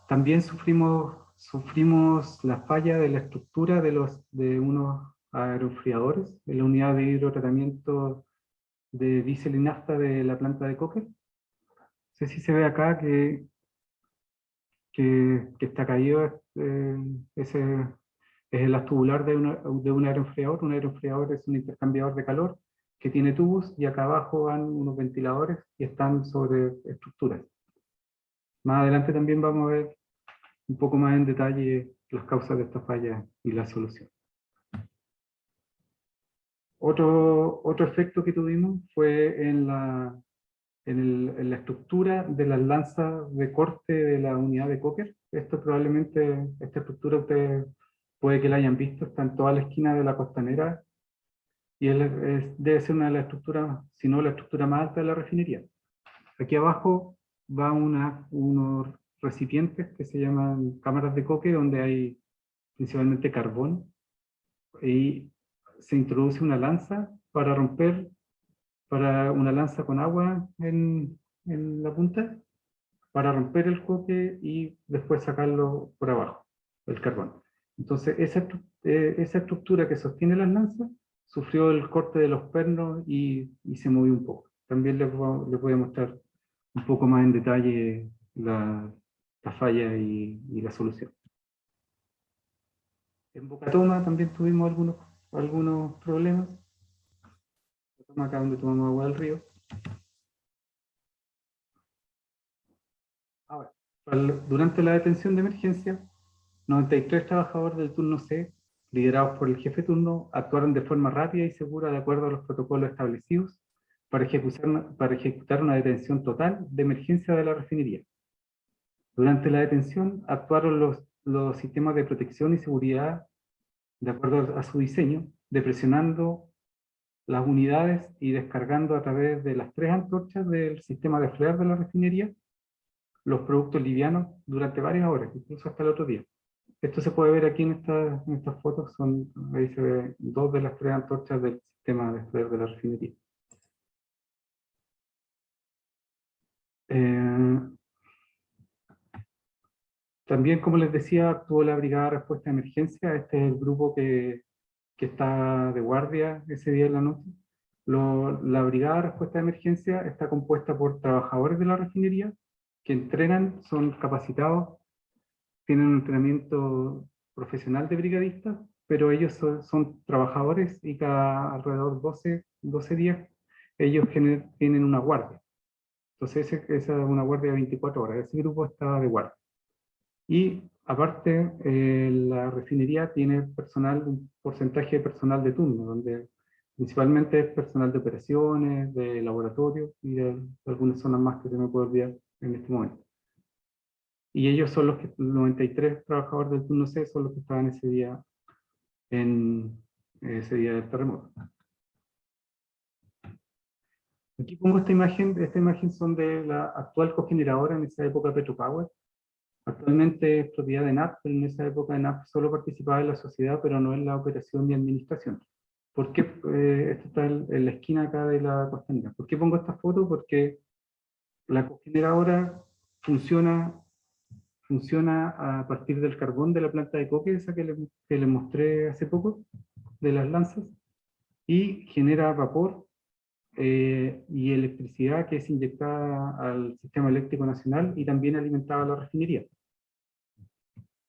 [SPEAKER 3] También sufrimos la falla de la estructura de unos aeroenfriadores de la unidad de hidrotratamiento de diésel y nafta de la planta de Coker. No sé si se ve acá que está caído, es el haz tubular de un aeroenfriador. Un aeroenfriador es un intercambiador de calor que tiene tubos, y acá abajo van unos ventiladores y están sobre estructuras. Más adelante también vamos a ver un poco más en detalle las causas de esta falla y la solución. Otro efecto que tuvimos fue en la estructura de las lanzas de corte de la unidad de Coker. Probablemente, esta estructura ustedes puede que la hayan visto, está en toda la esquina de la costanera, y debe ser una de las estructuras, si no la estructura más alta de la refinería. Aquí abajo va unos recipientes que se llaman cámaras de coque, donde hay principalmente carbón, y se introduce una lanza una lanza con agua en la punta, para romper el coque y después sacarlo por abajo, el carbón. Entonces esa estructura que sostiene las lanzas sufrió el corte de los pernos y se movió un poco. También les voy a mostrar un poco más en detalle la falla y la solución. En Boca Toma también tuvimos algunos problemas. Acá donde tomamos agua del río. Ahora, durante la detención de emergencia, 93 trabajadores del turno C, liderados por el jefe turno, actuaron de forma rápida y segura de acuerdo a los protocolos establecidos para ejecutar una detención total de emergencia de la refinería. Durante la detención actuaron los sistemas de protección y seguridad de acuerdo a su diseño, depresionando las unidades y descargando a través de las 3 antorchas del sistema de flear de la refinería los productos livianos durante varias horas, incluso hasta el otro día. Esto se puede ver aquí en estas fotos, ahí se ve 2 de las 3 antorchas del sistema de flear de la refinería. También, como les decía, actuó la Brigada de Respuesta de Emergencia. Este es el grupo que está de guardia ese día en la noche. La Brigada de Respuesta de Emergencia está compuesta por trabajadores de la refinería que entrenan, son capacitados, tienen un entrenamiento profesional de brigadistas, pero ellos son trabajadores, y cada alrededor de 12 días ellos tienen una guardia. Entonces esa es una guardia de 24 horas. Ese grupo está de guardia. Y aparte, la refinería tiene un porcentaje de personal de turno, donde principalmente es personal de operaciones, de laboratorio y de algunas zonas más que se me puede olvidar en este momento. Y ellos son los 93 trabajadores del turno C son los que estaban ese día del terremoto. Aquí pongo esta imagen son de la actual cogeneradora, en esa época Petropower. Actualmente es propiedad de NAP, pero en esa época NAP solo participaba en la sociedad, pero no en la operación ni administración. ¿Por qué? Esto está en la esquina acá de la costanera. ¿Por qué pongo esta foto? Porque la cogeneradora funciona a partir del carbón de la planta de coque, esa que les mostré hace poco, de las lanzas. y genera vapor y electricidad que es inyectada al sistema eléctrico nacional y también alimentaba a la refinería.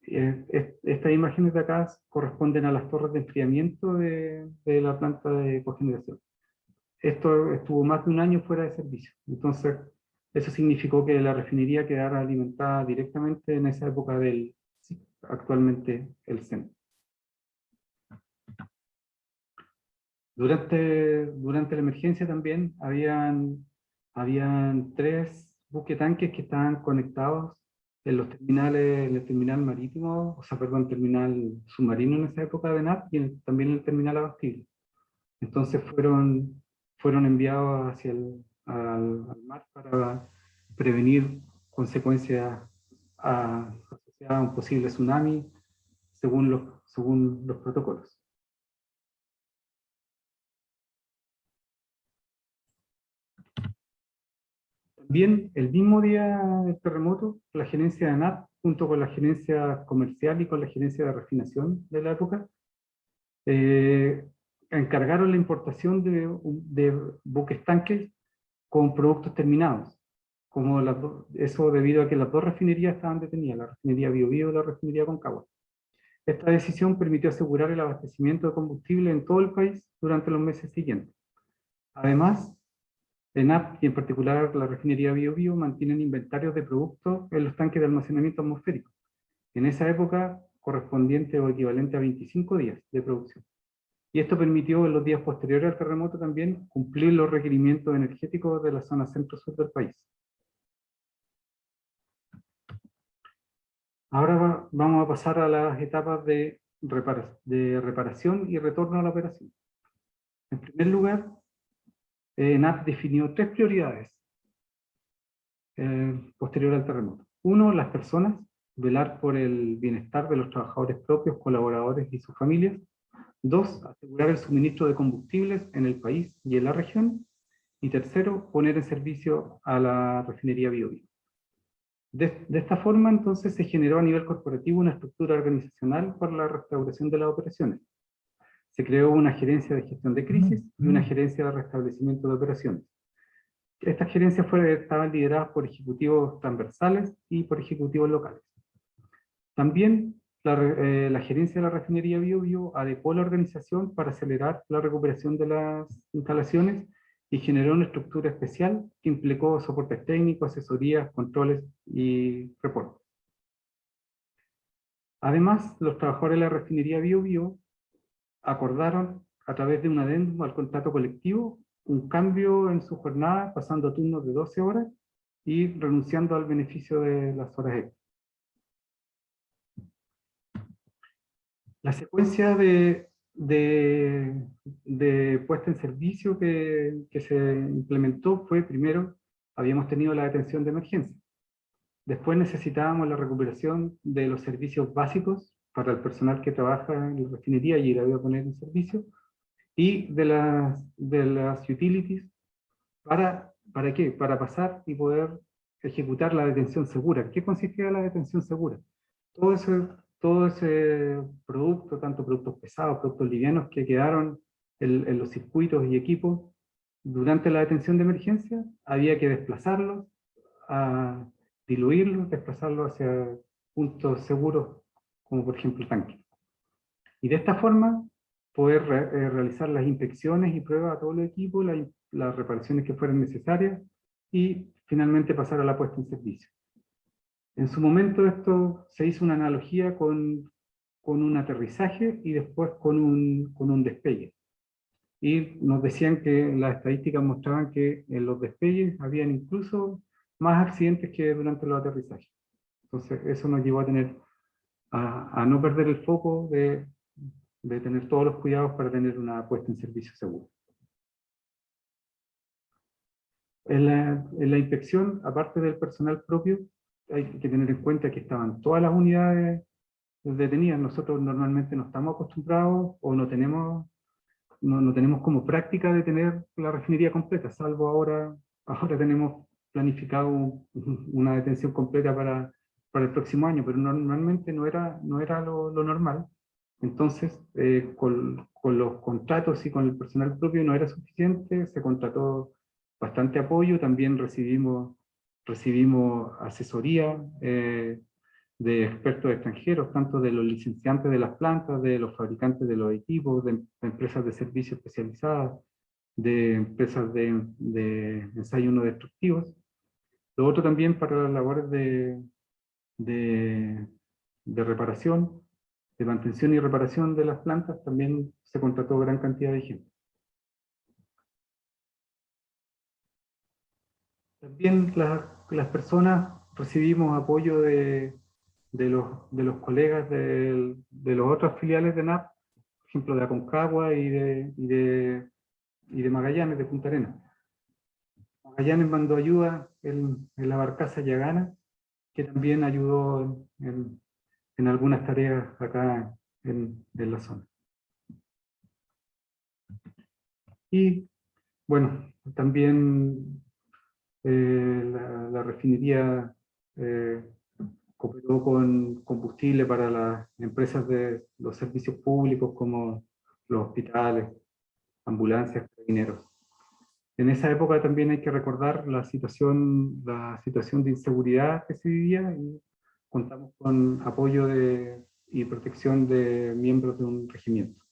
[SPEAKER 3] Estas imágenes de acá corresponden a las torres de enfriamiento de la planta de cogeneración. Esto estuvo más de un año fuera de servicio. Entonces, eso significó que la refinería quedara alimentada directamente en esa época del, actualmente, el CEN. Durante la emergencia también habían 3 buquetanques que estaban conectados en los terminales, en el terminal marítimo, o sea, perdón, terminal submarino en esa época de NAP, y también en el terminal abastible. Entonces fueron enviados hacia al mar para prevenir consecuencias asociadas a un posible tsunami según los protocolos. También el mismo día del terremoto, la gerencia de ANAP, junto con la gerencia comercial y con la gerencia de refinación de la época, encargaron la importación de buques tanques con productos terminados. Eso debido a que las 2 refinerías estaban detenidas, la refinería Biobío y la refinería Concagua. Esta decisión permitió asegurar el abastecimiento de combustible en todo el país durante los meses siguientes. Además, ENAP y en particular la refinería Biobío mantienen inventarios de productos en los tanques de almacenamiento atmosférico. En esa época correspondiente o equivalente a 25 días de producción. Y esto permitió en los días posteriores al terremoto también cumplir los requerimientos energéticos de la zona centro-sur del país. Ahora vamos a pasar a las etapas de reparación y retorno a la operación. En primer lugar, ENAP definió 3 prioridades posterior al terremoto. 1, las personas, velar por el bienestar de los trabajadores propios, colaboradores y sus familias. 2, asegurar el suministro de combustibles en el país y en la región. Y tercero, poner en servicio a la refinería Biobío. De esta forma, entonces, se generó a nivel corporativo una estructura organizacional para la restauración de las operaciones. Se creó una gerencia de gestión de crisis y una gerencia de restablecimiento de operaciones. Estas gerencias estaban lideradas por ejecutivos transversales y por ejecutivos locales. También la gerencia de la refinería Biobío adecuó la organización para acelerar la recuperación de las instalaciones y generó una estructura especial que implicó soportes técnicos, asesorías, controles y reportes. Además, los trabajadores de la refinería Biobío acordaron, a través de un adendum al contrato colectivo, un cambio en su jornada, pasando a turnos de 12 horas y renunciando al beneficio de las horas extras. La secuencia de puesta en servicio que se implementó fue: primero, habíamos tenido la detención de emergencia. Después necesitábamos la recuperación de los servicios básicos para el personal que trabaja en la refinería y la iba a poner en servicio, y de las utilities. ¿Para qué? Para pasar y poder ejecutar la detención segura. ¿Qué consistía la detención segura? Todo ese producto, tanto productos pesados, productos livianos que quedaron en los circuitos y equipos durante la detención de emergencia, había que desplazarlos, a diluirlos, desplazarlos hacia puntos seguros, como por ejemplo el tanque. Y de esta forma poder realizar las inspecciones y pruebas a todos los equipos, las reparaciones que fueran necesarias, y finalmente pasar a la puesta en servicio. En su momento esto se hizo una analogía con un aterrizaje y después con un despegue. Y nos decían que las estadísticas mostraban que en los despegues habían incluso más accidentes que durante los aterrizajes. Entonces eso nos llevó a no perder el foco de tener todos los cuidados para tener una puesta en servicio segura. En la inspección, aparte del personal propio, hay que tener en cuenta que estaban todas las unidades detenidas. Nosotros normalmente no estamos acostumbrados o no tenemos como práctica de tener la refinería completa, salvo ahora tenemos planificado una detención completa para el próximo año, pero normalmente no era lo normal. Entonces, con los contratos y con el personal propio no era suficiente, se contrató bastante apoyo, también recibimos asesoría de expertos extranjeros, tanto de los licenciantes de las plantas, de los fabricantes de los equipos, de empresas de servicios especializadas, de empresas de ensayos no destructivos. Lo otro también para las labores de reparación, de mantención y reparación de las plantas, también se contrató gran cantidad de gente. También las personas recibimos apoyo de los colegas de las otras filiales de NAP, por ejemplo de Aconcagua y de Magallanes, de Punta Arenas. Magallanes mandó ayuda en la barcaza Yagana, que también ayudó en algunas tareas acá en la zona. Y bueno, también la refinería cooperó con combustible para las empresas de los servicios públicos como los hospitales, ambulancias, carabineros. En esa época también hay que recordar la situación de inseguridad que se vivía, y contamos con apoyo y protección de miembros de un regimiento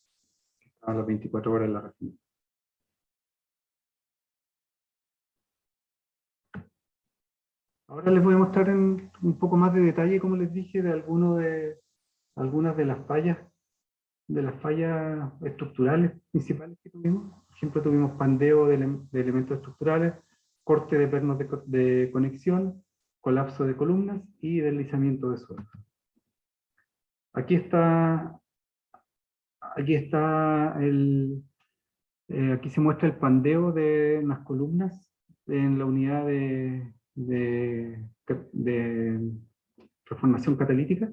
[SPEAKER 3] que estaban las 24 horas en la refinería. Ahora les voy a mostrar en un poco más de detalle, como les dije, de algunas de las fallas estructurales principales que tuvimos. Por ejemplo, tuvimos pandeo de elementos estructurales, corte de pernos de conexión, colapso de columnas y deslizamiento de suelo. Aquí está aquí se muestra el pandeo de las columnas en la unidad de transformación catalítica.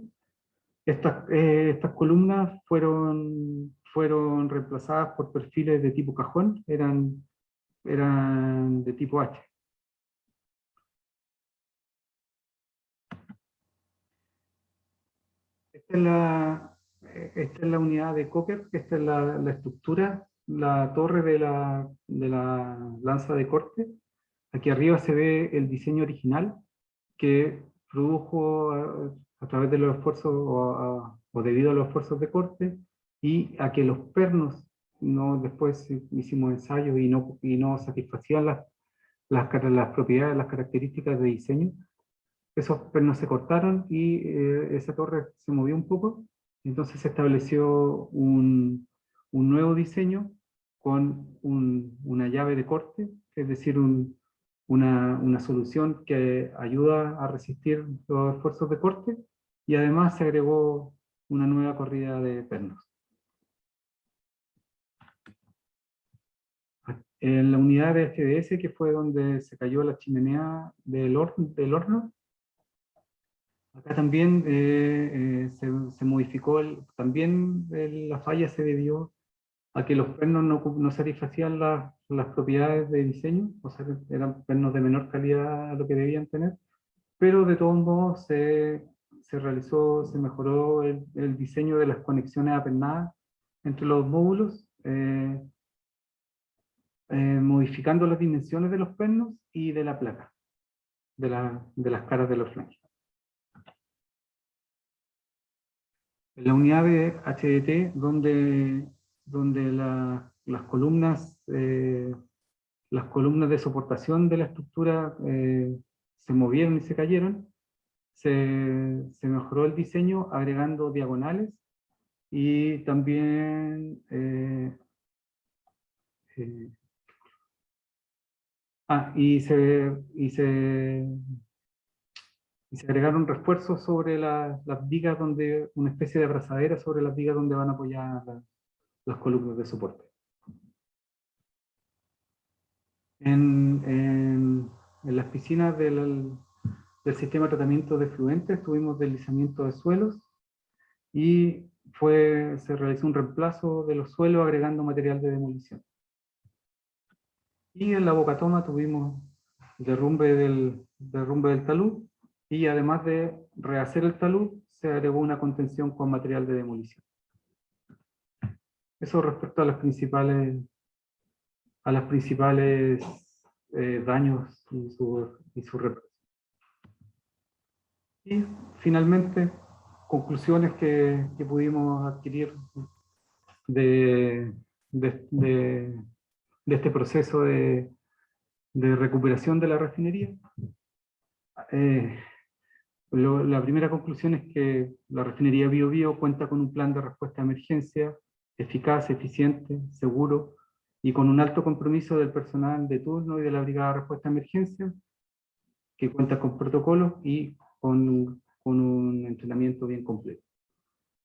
[SPEAKER 3] Estas columnas fueron reemplazadas por perfiles de tipo cajón, eran de tipo H. Esta es la unidad de Cocker, esta es la estructura, la torre de la lanza de corte. Aquí arriba se ve el diseño original que produjo a través de los esfuerzos o debido a los esfuerzos de corte, y a que los pernos, después hicimos ensayos y no satisfacían las propiedades, las características de diseño. Esos pernos se cortaron y esa torre se movió un poco, entonces se estableció un nuevo diseño con una llave de corte, es decir, una solución que ayuda a resistir los esfuerzos de corte, y además se agregó una nueva corrida de pernos. En la unidad de FDS, que fue donde se cayó la chimenea del horno, acá también se modificó, también la falla se debió a que los pernos no satisfacían las propiedades de diseño, o sea, eran pernos de menor calidad a lo que debían tener, pero de todos modos se mejoró el diseño de las conexiones apernadas entre los módulos, modificando las dimensiones de los pernos y de la placa, de las caras de los flanges. En la unidad de HDT, donde las columnas de soportación de la estructura se movieron y se cayeron, se mejoró el diseño agregando diagonales y también se agregaron refuerzos sobre las vigas, una especie de abrazadera sobre las vigas donde van apoyadas las columnas de soporte. En las piscinas del sistema de tratamiento de efluentes tuvimos deslizamiento de suelos y se realizó un reemplazo de los suelos agregando material de demolición. Y en la bocatoma tuvimos derrumbe del talud, y además de rehacer el talud, se agregó una contención con material de demolición. Eso respecto a las principales daños y su reparación. Y finalmente, conclusiones que pudimos adquirir de este proceso de recuperación de la refinería. La primera conclusión es que la refinería Bío Bío cuenta con un plan de respuesta a emergencia eficaz, eficiente, seguro y con un alto compromiso del personal de turno y de la Brigada de Respuesta a Emergencia, que cuenta con protocolos y con un entrenamiento bien completo.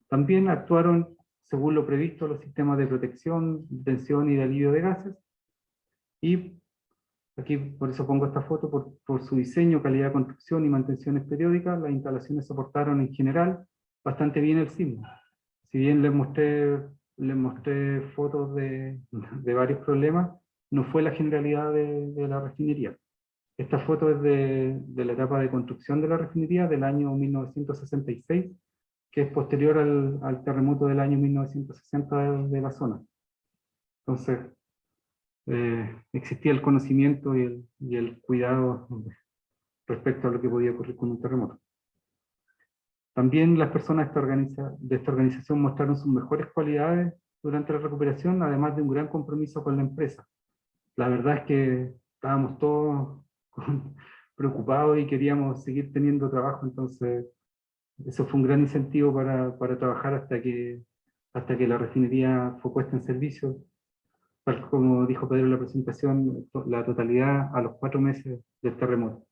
[SPEAKER 3] También actuaron según lo previsto los sistemas de protección, detención y de alivio de gases, y aquí por eso pongo esta foto, por su diseño, calidad de construcción y mantenciones periódicas, las instalaciones soportaron en general bastante bien el sismo. Si bien les mostré fotos de varios problemas, no fue la generalidad de la refinería. Esta foto es de la etapa de construcción de la refinería del año 1966, que es posterior al terremoto del año 1960 de la zona. Entonces, existía el conocimiento y el cuidado respecto a lo que podía ocurrir con un terremoto. También las personas de esta organización mostraron sus mejores cualidades durante la recuperación, además de un gran compromiso con la empresa. La verdad es que estábamos todos preocupados y queríamos seguir teniendo trabajo, entonces eso fue un gran incentivo para trabajar hasta que la refinería fue puesta en servicio. Tal como dijo Pedro en la presentación, la totalidad a los 4 meses del terremoto.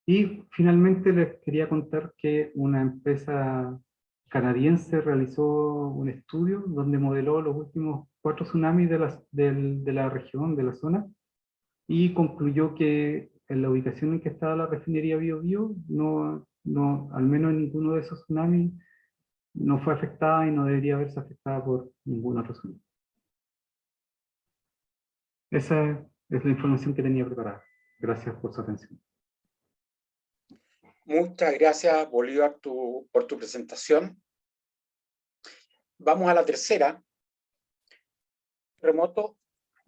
[SPEAKER 3] Y finalmente les quería contar que una empresa canadiense realizó un estudio donde modeló los últimos 4 tsunamis de la región, de la zona, y concluyó que en la ubicación en que estaba la refinería Bío Bío, al menos en ninguno de esos tsunamis, no fue afectada y no debería haberse afectada por ninguna razón. Esa es la información que tenía preparada. Gracias por su atención.
[SPEAKER 1] Muchas gracias, Bolívar, por tu presentación. Vamos a la tercera. Terremoto,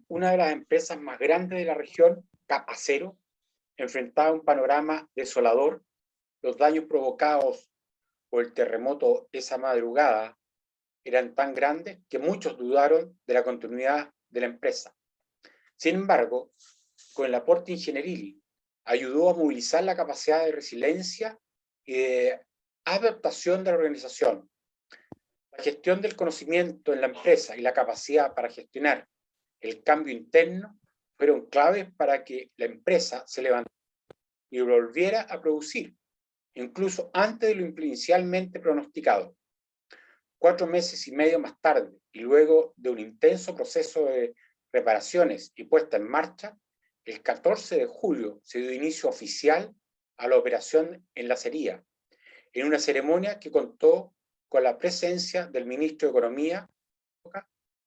[SPEAKER 1] una de las empresas más grandes de la región, Capacero, enfrentaba un panorama desolador. Los daños provocados por el terremoto esa madrugada eran tan grandes que muchos dudaron de la continuidad de la empresa. Sin embargo, con el aporte ingenieril, ayudó a movilizar la capacidad de resiliencia y de adaptación de la organización. La gestión del conocimiento en la empresa y la capacidad para gestionar el cambio interno fueron claves para que la empresa se levantara y volviera a producir, incluso antes de lo inicialmente pronosticado. 4 meses y medio más tarde, y luego de un intenso proceso de reparaciones y puesta en marcha, el 14 de julio se dio inicio oficial a la operación Enlacería, en una ceremonia que contó con la presencia del ministro de Economía,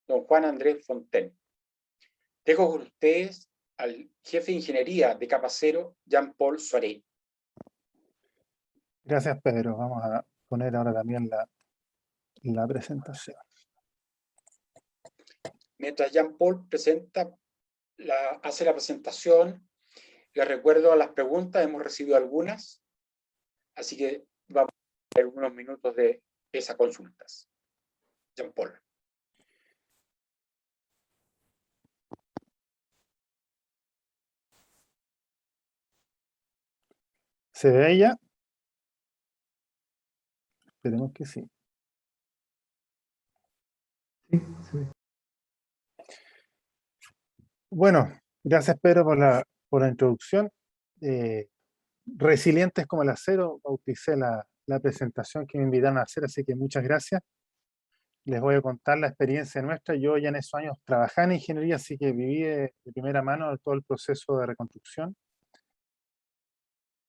[SPEAKER 1] don Juan Andrés Fontaine. Dejo con ustedes al jefe de ingeniería de Capacero, Jean-Paul Soiré.
[SPEAKER 4] Gracias, Pedro. Vamos a poner ahora también la presentación.
[SPEAKER 1] Mientras Jean-Paul hace la presentación, les recuerdo a las preguntas, hemos recibido algunas, así que vamos a ver unos minutos de esas consultas. Jean-Paul.
[SPEAKER 4] ¿Se ve ella? Esperemos que sí.
[SPEAKER 3] Sí, sí.
[SPEAKER 4] Bueno, gracias, Pedro, por la introducción. Resilientes como el acero, bauticé la presentación que me invitaron a hacer, así que muchas gracias. Les voy a contar la experiencia nuestra. Yo ya en esos años trabajaba en ingeniería, así que viví de primera mano todo el proceso de reconstrucción.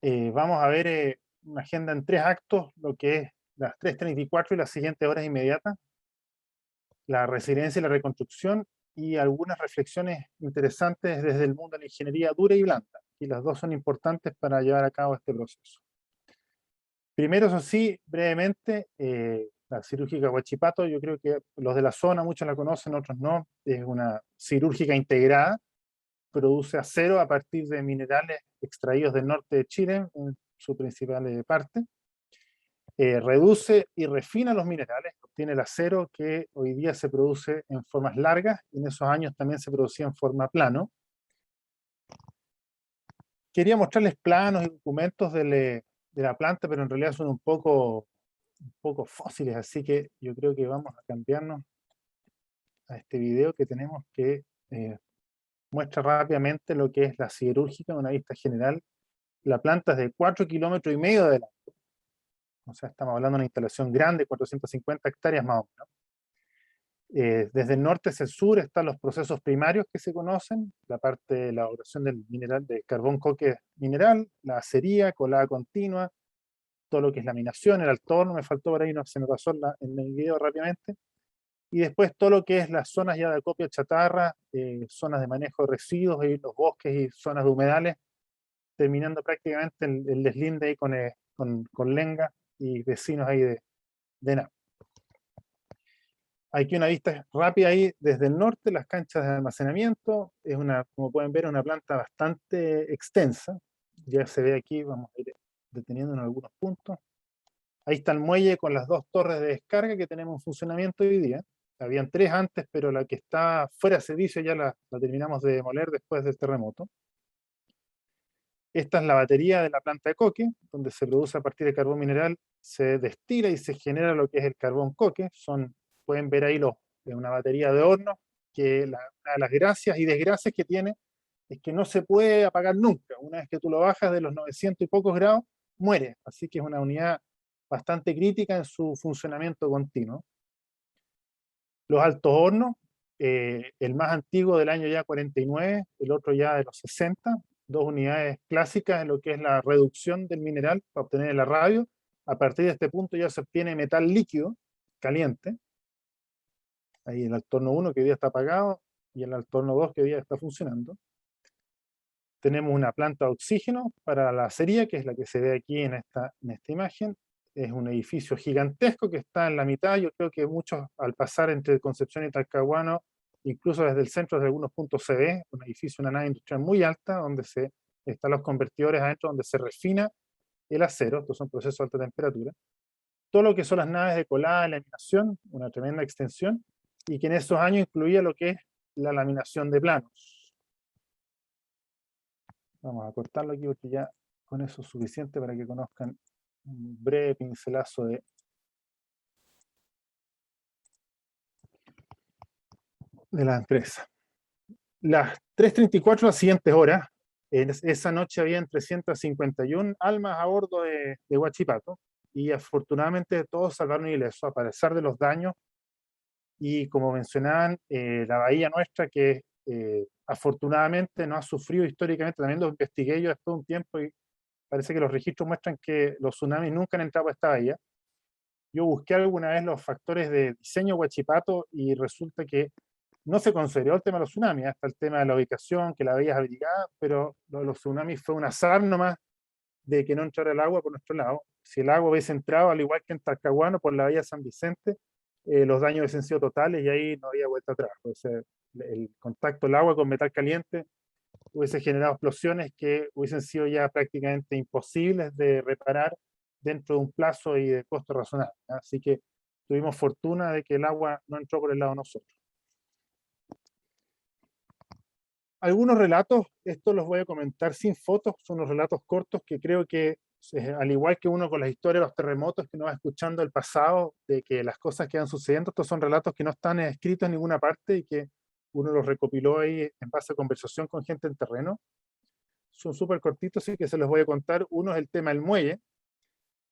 [SPEAKER 4] Vamos a ver una agenda en 3 actos, lo que es las 3:34 y las siguientes horas inmediatas, la resiliencia y la reconstrucción, y algunas reflexiones interesantes desde el mundo de la ingeniería dura y blanda, y las dos son importantes para llevar a cabo este proceso. Primero, eso sí, brevemente, La cirúrgica Huachipato, yo creo que los de la zona, muchos la conocen, otros no. Es una cirúrgica integrada, produce acero a partir de minerales extraídos del norte de Chile, en su principal parte. Reduce y refina los minerales, obtiene el acero que hoy día se produce en formas largas, y en esos años también se producía en forma plano. Quería mostrarles planos y documentos de la planta, pero en realidad son un poco fósiles, así que yo creo que vamos a cambiarnos a este video que tenemos, que muestra rápidamente lo que es la siderúrgica en una vista general. La planta es de 4,5 kilómetros de largo, o sea, estamos hablando de una instalación grande, 450 hectáreas más o menos. Desde el norte hacia el sur están los procesos primarios que se conocen, la parte de la elaboración del mineral, de carbón coque mineral, la acería, colada continua, todo lo que es laminación, el altorno, me faltó por ahí, no, se me pasó en el video rápidamente, y después todo lo que es las zonas ya de acopio chatarra, zonas de manejo de residuos, y los bosques y zonas de humedales, terminando prácticamente el deslinde ahí con Lenga y vecinos ahí de Napa. Aquí una vista rápida ahí desde el norte, las canchas de almacenamiento. Es como pueden ver, una planta bastante extensa. Ya se ve aquí, vamos a ir deteniendo en algunos puntos. Ahí está el muelle con las 2 torres de descarga que tenemos en funcionamiento hoy día. Habían 3 antes, pero la que está fuera de servicio ya la terminamos de demoler después del terremoto. Esta es la batería de la planta de coque, donde se produce a partir de carbón mineral, se destila y se genera lo que es el carbón coque. Pueden ver ahí una batería de horno, que una de las gracias y desgracias que tiene es que no se puede apagar nunca. Una vez que tú lo bajas de los 900 y pocos grados, muere. Así que es una unidad bastante crítica en su funcionamiento continuo. Los altos hornos, el más antiguo del año ya 49, el otro ya de los 60, 2 unidades clásicas en lo que es la reducción del mineral para obtener el radio. A partir de este punto ya se obtiene metal líquido, caliente. Ahí el altorno 1 que hoy día está apagado y el altorno 2 que hoy día está funcionando. Tenemos una planta de oxígeno para la acería, que es la que se ve aquí en esta imagen. Es un edificio gigantesco que está en la mitad. Yo creo que muchos, al pasar entre Concepción y Talcahuano, incluso desde el centro, de algunos puntos se ve un edificio, una nave industrial muy alta, donde están los convertidores adentro, donde se refina el acero. Estos son procesos de alta temperatura. Todo lo que son las naves de colada, laminación, una tremenda extensión, y que en esos años incluía lo que es la laminación de planos. Vamos a cortarlo aquí porque ya con eso es suficiente para que conozcan un breve pincelazo de la empresa. Las 3:34, las siguientes horas, esa noche habían 351 almas a bordo de Huachipato, y afortunadamente todos salvaron ilesos a pesar de los daños. Y como mencionaban, la bahía nuestra, que afortunadamente no ha sufrido históricamente, también lo investigué yo después de un tiempo y parece que los registros muestran que los tsunamis nunca han entrado a esta bahía. Yo busqué alguna vez los factores de diseño Huachipato y resulta que no se consideró el tema de los tsunamis, hasta el tema de la ubicación, que la bahía es abrigada, pero lo de los tsunamis fue un azar nomás de que no entrara el agua por nuestro lado. Si el agua hubiese entrado, al igual que en Talcahuano, por la bahía San Vicente, los daños hubiesen sido totales y ahí no había vuelta atrás. O sea, el contacto del agua con metal caliente hubiese generado explosiones que hubiesen sido ya prácticamente imposibles de reparar dentro de un plazo y de costo razonable. Así que tuvimos fortuna de que el agua no entró por el lado de nosotros. Algunos relatos, estos los voy a comentar sin fotos, son unos relatos cortos que creo que, al igual que uno con la historia de los terremotos, que nos va escuchando el pasado, de que las cosas que van sucediendo, estos son relatos que no están escritos en ninguna parte y que uno los recopiló ahí en base a conversación con gente en terreno. Son súper cortitos y que se los voy a contar. Uno es el tema del muelle,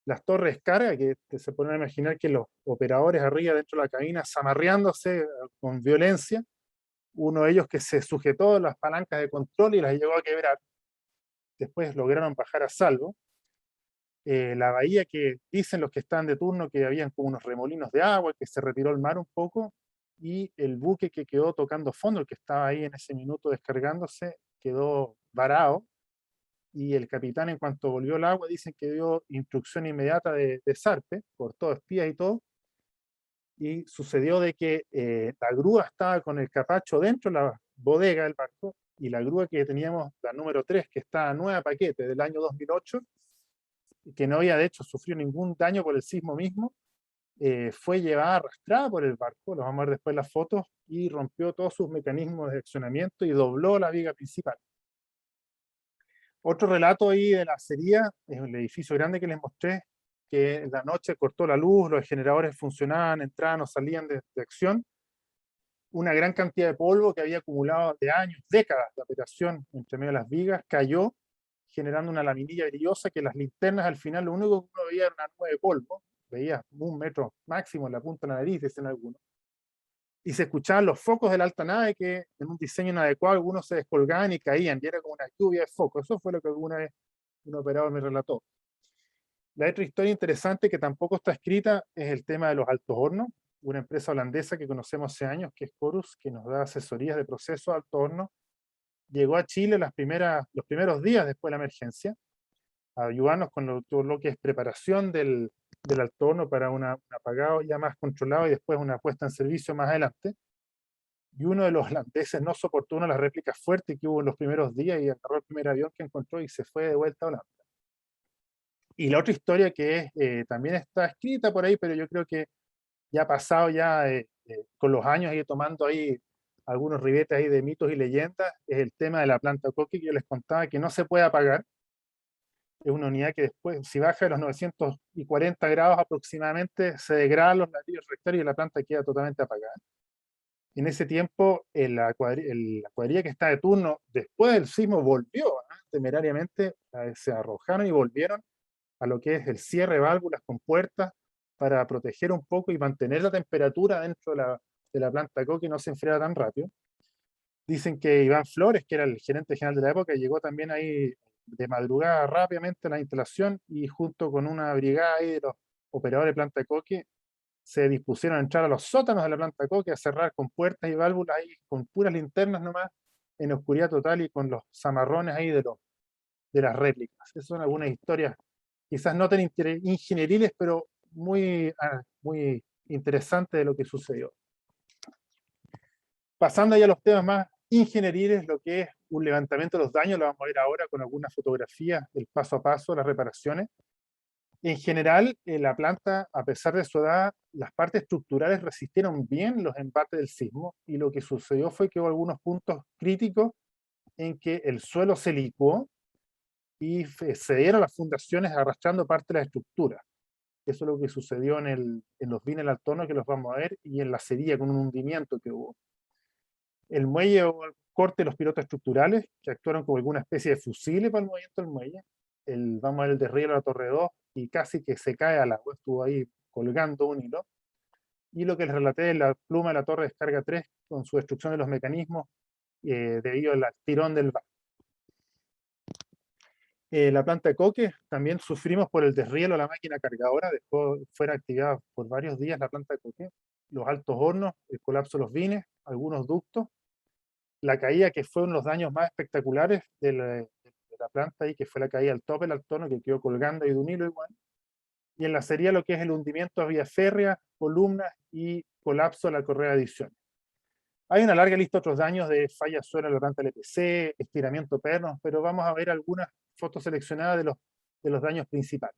[SPEAKER 4] las torres carga, que se pueden a imaginar que los operadores arriba dentro de la cabina zamarreándose con violencia. Uno de ellos que se sujetó a las palancas de control y las llegó a quebrar. Después lograron bajar a salvo. La bahía, que dicen los que están de turno que habían como unos remolinos de agua, que se retiró el mar un poco, y el buque que quedó tocando fondo, el que estaba ahí en ese minuto descargándose, quedó varado, y el capitán, en cuanto volvió el agua, dicen que dio instrucción inmediata de zarpe, cortó espías y todo, y sucedió de que la grúa estaba con el capacho dentro de la bodega del barco, y la grúa que teníamos, la número 3, que está a 9 paquete del año 2008, que no había de hecho sufrido ningún daño por el sismo mismo, fue llevada arrastrada por el barco, los vamos a ver después las fotos, y rompió todos sus mecanismos de accionamiento y dobló la viga principal. Otro relato ahí de la acería es el edificio grande que les mostré, que en la noche cortó la luz, los generadores funcionaban, entraban o salían de acción. Una gran cantidad de polvo que había acumulado de años, décadas de operación entre medio de las vigas, cayó, generando una laminilla brillosa que las linternas al final lo único que uno veía era una nube de polvo, veía 1 metro máximo en la punta de la nariz, dicen algunos. Y se escuchaban los focos de la alta nave que en un diseño inadecuado algunos se descolgaban y caían, y era como una lluvia de focos. Eso fue lo que alguna vez un operador me relató. La otra historia interesante que tampoco está escrita es el tema de los altos hornos, una empresa holandesa que conocemos hace años, que es Corus, que nos da asesorías de procesos de alto horno. Llegó a Chile los primeros días después de la emergencia, a ayudarnos con todo lo que es preparación del alto horno para un apagado ya más controlado y después una puesta en servicio más adelante. Y uno de los holandeses no soportó una de las réplicas fuertes que hubo en los primeros días y agarró el primer avión que encontró y se fue de vuelta a Holanda. Y la otra historia que también está escrita por ahí, pero yo creo que ya ha pasado ya con los años, y tomando ahí algunos ribetes ahí de mitos y leyendas, es el tema de la planta Coque, que yo les contaba que no se puede apagar. Es una unidad que después, si baja de los 940 grados aproximadamente, se degradan los ladrillos rectores y la planta queda totalmente apagada. En ese tiempo, la cuadrilla que está de turno después del sismo volvió, temerariamente, se arrojaron y volvieron a lo que es el cierre de válvulas con puertas para proteger un poco y mantener la temperatura dentro de la planta Coque y no se enfriara tan rápido. Dicen que Iván Flores, que era el gerente general de la época, llegó también ahí de madrugada rápidamente a la instalación, y junto con una brigada ahí de los operadores de planta Coque se dispusieron a entrar a los sótanos de la planta Coque, a cerrar con puertas y válvulas ahí, con puras linternas nomás, en oscuridad total y con los zamarrones ahí de las réplicas. Esas son algunas historias, quizás no tan ingenieriles, pero muy interesantes de lo que sucedió. Pasando ya a los temas más ingenieriles, lo que es un levantamiento de los daños, lo vamos a ver ahora con algunas fotografías del paso a paso, las reparaciones. En general, la planta, a pesar de su edad, las partes estructurales resistieron bien los embates del sismo, y lo que sucedió fue que hubo algunos puntos críticos en que el suelo se licuó y se dieron las fundaciones arrastrando parte de la estructura. Eso es lo que sucedió en los bines al tono, que los vamos a ver, y en la cerilla con un hundimiento que hubo. El muelle o el corte de los pilotos estructurales, que actuaron como alguna especie de fusible para el movimiento del muelle. Vamos a ver el derribo de la torre 2, y casi que se cae al agua, estuvo ahí colgando un hilo. Y lo que les relaté es la pluma de la torre de descarga 3, con su destrucción de los mecanismos debido al tirón del barco. La planta de Coque, también sufrimos por el desrielo de la máquina cargadora, dejó fuera activada por varios días la planta de Coque. Los altos hornos, el colapso de los vines, algunos ductos, la caída que fue uno de los daños más espectaculares de la planta, y que fue la caída al tope del altono, que quedó colgando ahí de un hilo igual. Y en la serie lo que es el hundimiento de vía férrea, columnas y colapso de la correa de adiciones. Hay una larga lista de otros daños de fallas suelo en la planta LPC, estiramiento pernos, pero vamos a ver algunas fotos seleccionadas de los daños principales.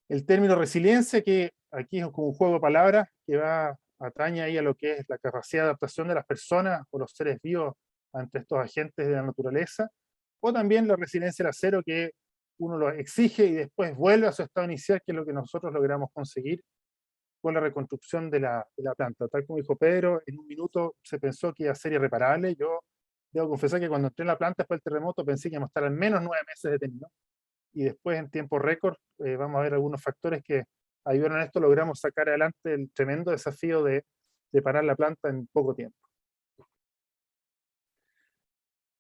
[SPEAKER 4] El término resiliencia, que aquí es como un juego de palabras que atañe ahí a lo que es la capacidad de adaptación de las personas o los seres vivos ante estos agentes de la naturaleza, o también la resiliencia al acero, que uno lo exige y después vuelve a su estado inicial, que es lo que nosotros logramos conseguir con la reconstrucción de la planta. Tal como dijo Pedro, en un minuto se pensó que iba a ser irreparable. Yo debo confesar que cuando entré en la planta después del terremoto pensé que íbamos a estar al menos 9 meses detenidos, y después en tiempo récord vamos a ver algunos factores que ayudaron a esto, logramos sacar adelante el tremendo desafío de parar la planta en poco tiempo.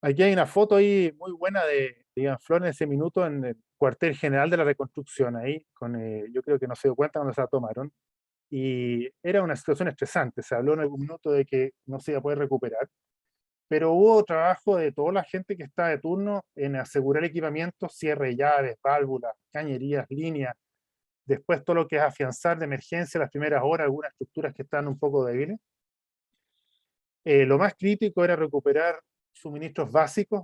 [SPEAKER 4] Aquí hay una foto ahí muy buena de Iván Flores en ese minuto en el cuartel general de la reconstrucción, ahí, yo creo que no se dio cuenta cuando se la tomaron, y era una situación estresante. Se habló en algún minuto de que no se iba a poder recuperar, pero hubo trabajo de toda la gente que está de turno en asegurar equipamiento, cierre de llaves, válvulas, cañerías, líneas, Después todo lo que es afianzar de emergencia las primeras horas, algunas estructuras que están un poco débiles. Lo más crítico era recuperar suministros básicos.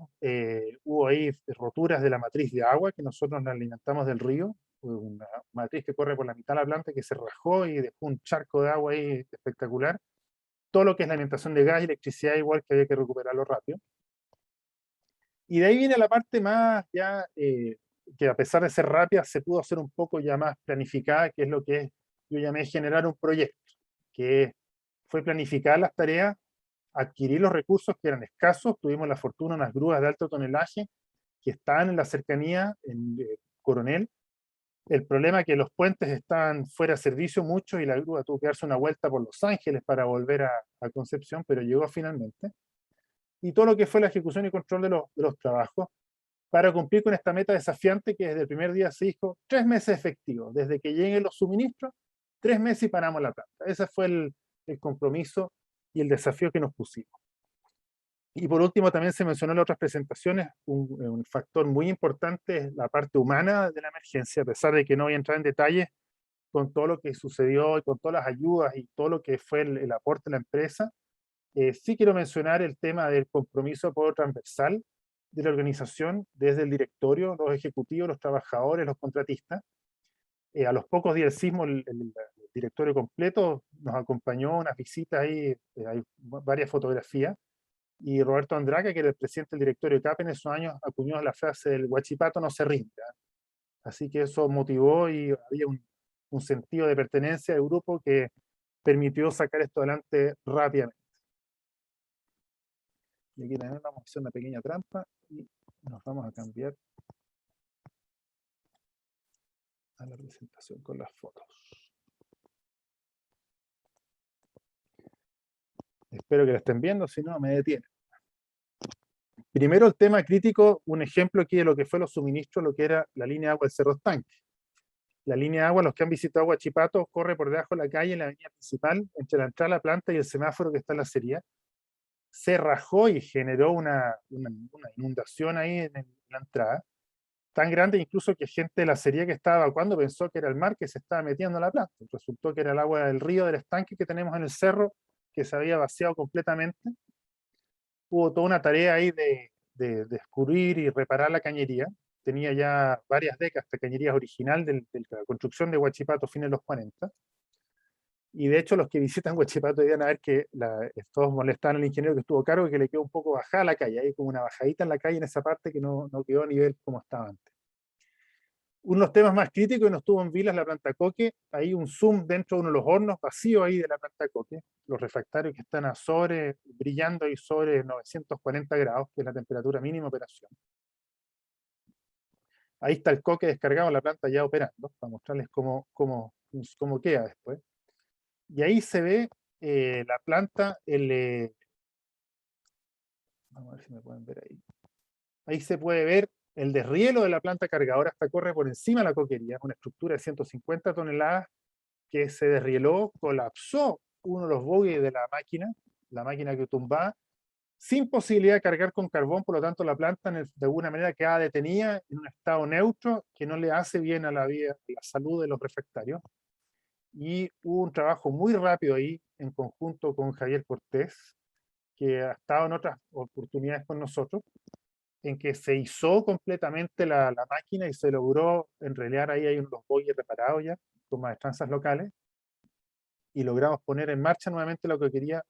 [SPEAKER 4] Hubo ahí roturas de la matriz de agua que nosotros la alimentamos del río, una matriz que corre por la mitad de la planta que se rajó y dejó un charco de agua ahí espectacular. Todo lo que es la alimentación de gas y electricidad igual que había que recuperarlo rápido. Y de ahí viene la parte más ya, que a pesar de ser rápida, se pudo hacer un poco ya más planificada, que es lo que yo llamé generar un proyecto, que fue planificar las tareas, adquirir los recursos que eran escasos. Tuvimos la fortuna de unas grúas de alto tonelaje que estaban en la cercanía, en Coronel. El problema es que los puentes estaban fuera de servicio mucho y la grúa tuvo que darse una vuelta por Los Ángeles para volver a Concepción, pero llegó finalmente. Y todo lo que fue la ejecución y control de los trabajos para cumplir con esta meta desafiante que desde el primer día se dijo 3 meses efectivos, desde que lleguen los suministros, 3 meses y paramos la planta. Ese fue el compromiso y el desafío que nos pusimos. Y por último, también se mencionó en otras presentaciones, un factor muy importante es la parte humana de la emergencia, a pesar de que no voy a entrar en detalle con todo lo que sucedió y con todas las ayudas y todo lo que fue el aporte de la empresa. Sí quiero mencionar el tema del compromiso por transversal de la organización, desde el directorio, los ejecutivos, los trabajadores, los contratistas. A los pocos días del sismo, el directorio completo nos acompañó unas visitas ahí, hay varias fotografías, y Roberto Andraca, que era el presidente del directorio de CAP en esos años, acuñó la frase del Huachipato no se rinde. Así que eso motivó y había un sentido de pertenencia del grupo que permitió sacar esto adelante rápidamente. Y aquí también vamos a hacer una pequeña trampa y nos vamos a cambiar a la presentación con las fotos. Espero que la estén viendo, si no me detienen. Primero el tema crítico, un ejemplo aquí de lo que fue los suministros, lo que era la línea de agua del Cerro Estanque. La línea de agua, los que han visitado Huachipato, corre por debajo de la calle en la avenida principal, entre la entrada a la planta y el semáforo que está en la acería. Se rajó y generó una inundación ahí en la entrada, tan grande incluso que gente de la acería que estaba evacuando pensó que era el mar que se estaba metiendo en la planta. Resultó que era el agua del río del estanque que tenemos en el cerro, que se había vaciado completamente. Hubo toda una tarea ahí de descubrir y reparar la cañería. Tenía ya varias décadas, esta cañería es original de la construcción de Huachipato, fines de los 40. Y de hecho los que visitan Huachipato debían ver que todos molestaban al ingeniero que estuvo a cargo, que le quedó un poco bajada la calle, hay como una bajadita en la calle en esa parte que no quedó a nivel como estaba antes. Uno de los temas más críticos, y nos tuvo en vila, es la planta Coque. Hay un zoom dentro de uno de los hornos vacío ahí de la planta Coque, los refractarios que están brillando ahí sobre 940 grados, que es la temperatura mínima de operación. Ahí está el Coque descargado, la planta ya operando, para mostrarles cómo queda después. Y ahí se ve la planta, vamos a ver si me pueden ver ahí. Ahí se puede ver el desrielo de la planta cargadora, hasta corre por encima de la coquería, una estructura de 150 toneladas que se desrieló, colapsó uno de los bogies de la máquina que tumbaba, sin posibilidad de cargar con carbón, por lo tanto la planta de alguna manera queda detenida en un estado neutro que no le hace bien a la salud de los refractarios. Y hubo un trabajo muy rápido ahí, en conjunto con Javier Cortés, que ha estado en otras oportunidades con nosotros, en que se izó completamente la máquina y se logró enrelear ahí, hay unos bogies reparados ya, con maestranzas locales, y logramos poner en marcha nuevamente lo que quería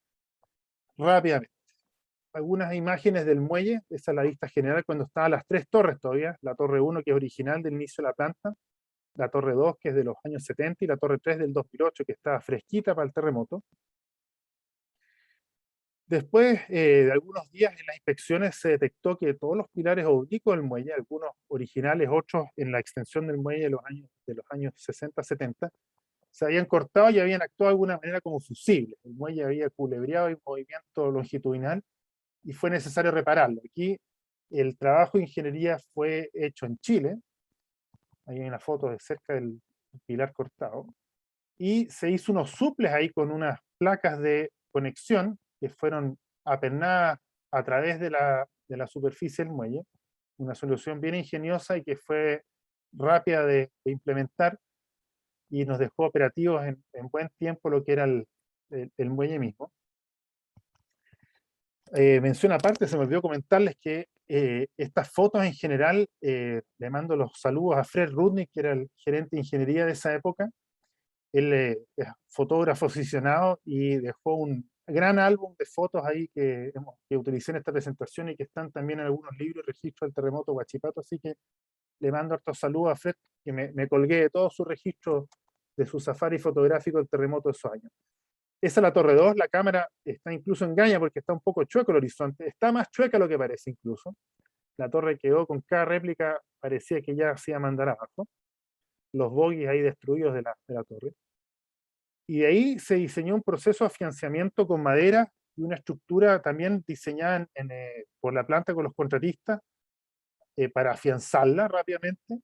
[SPEAKER 4] rápidamente. Algunas imágenes del muelle, esa es la vista general cuando estaban las 3 torres todavía, la torre 1 que es original del inicio de la planta, la torre 2 que es de los años 70 y la torre 3 del 2008 que estaba fresquita para el terremoto. Después de algunos días en las inspecciones se detectó que todos los pilares oblicuos del muelle, algunos originales, otros en la extensión del muelle de los años 60-70, se habían cortado y habían actuado de alguna manera como fusibles. El muelle había culebreado en movimiento longitudinal y fue necesario repararlo. Aquí el trabajo de ingeniería fue hecho en Chile, ahí hay una foto de cerca del pilar cortado, y se hizo unos suples ahí con unas placas de conexión que fueron apernadas a través de la superficie del muelle, una solución bien ingeniosa y que fue rápida de implementar, y nos dejó operativos en buen tiempo lo que era el muelle mismo. Mención aparte, se me olvidó comentarles que estas fotos en general, le mando los saludos a Fred Rudnick, que era el gerente de ingeniería de esa época. Él es fotógrafo aficionado y dejó un gran álbum de fotos ahí que utilicé en esta presentación y que están también en algunos libros, registro del terremoto Huachipato, así que le mando hartos saludos a Fred, que me colgué de todo su registro de su safari fotográfico del terremoto de esos años. Esa es la torre 2, la cámara está incluso engaña porque está un poco chueco el horizonte, está más chueca lo que parece incluso. La torre quedó con cada réplica, parecía que ya se iba a mandar abajo. Los bogies ahí destruidos de la torre. Y de ahí se diseñó un proceso de afianzamiento con madera y una estructura también diseñada por la planta con los contratistas para afianzarla rápidamente.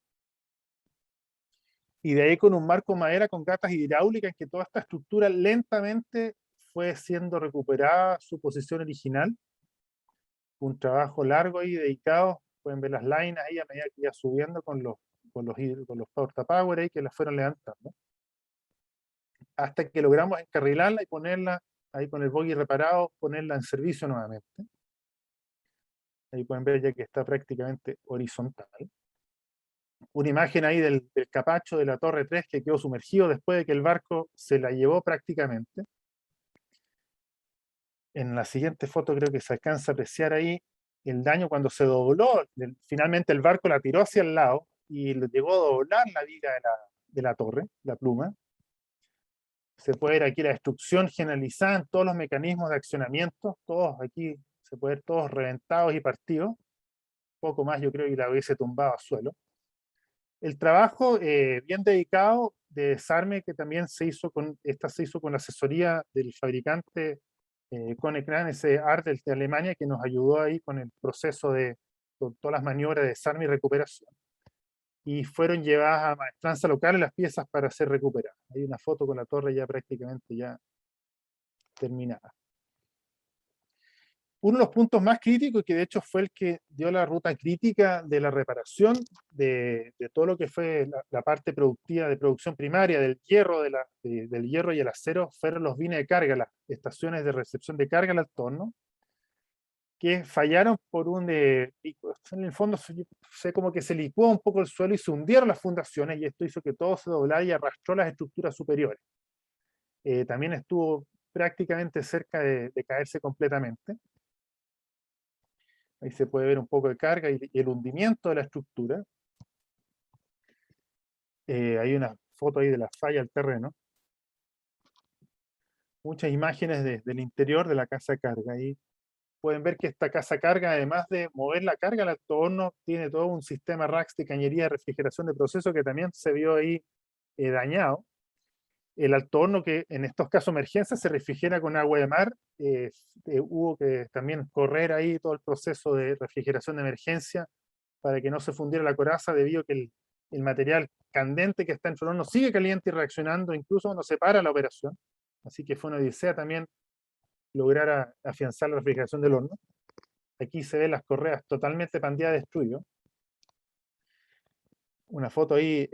[SPEAKER 4] Y de ahí con un marco de madera con gatas hidráulicas en que toda esta estructura lentamente fue siendo recuperada su posición original. Un trabajo largo y dedicado, pueden ver las láminas ahí a medida que iba subiendo con los portapower ahí que las fueron levantando. Hasta que logramos encarrilarla y ponerla ahí con el bogie reparado, ponerla en servicio nuevamente. Ahí pueden ver ya que está prácticamente horizontal. Una imagen ahí del capacho de la Torre 3 que quedó sumergido después de que el barco se la llevó prácticamente. En la siguiente foto creo que se alcanza a apreciar ahí el daño cuando se dobló. Finalmente el barco la tiró hacia el lado y llegó a doblar la viga de la torre, la pluma. Se puede ver aquí la destrucción generalizada en todos los mecanismos de accionamiento, todos aquí se puede ver todos reventados y partidos. Poco más yo creo que la hubiese tumbado al suelo. El trabajo bien dedicado de desarme que también se hizo con la asesoría del fabricante Konecran, ese Ardel de Alemania, que nos ayudó ahí con el proceso con todas las maniobras de desarme y recuperación. Y fueron llevadas a maestranza local las piezas para ser recuperadas. Hay una foto con la torre ya prácticamente ya terminada. Uno de los puntos más críticos, y que de hecho fue el que dio la ruta crítica de la reparación de todo lo que fue la parte productiva de producción primaria del hierro, del hierro y el acero, fueron los bines de carga, las estaciones de recepción de carga al torno, que fallaron por en el fondo sé como que se licuó un poco el suelo y se hundieron las fundaciones, y esto hizo que todo se doblara y arrastró las estructuras superiores. También estuvo prácticamente cerca de caerse completamente. Ahí se puede ver un poco de carga y el hundimiento de la estructura. Hay una foto ahí de la falla del terreno. Muchas imágenes del interior de la casa carga. Ahí pueden ver que esta casa carga, además de mover la carga al torno, tiene todo un sistema racks de cañería de refrigeración de proceso que también se vio ahí dañado. El alto horno, que en estos casos de emergencia se refrigera con agua de mar, hubo que también correr ahí todo el proceso de refrigeración de emergencia para que no se fundiera la coraza, debido a que el material candente que está dentro del horno sigue caliente y reaccionando incluso cuando se para la operación. Así que fue una odisea también lograr afianzar la refrigeración del horno. Aquí se ven las correas totalmente pandeadas, destruidas. Una foto ahí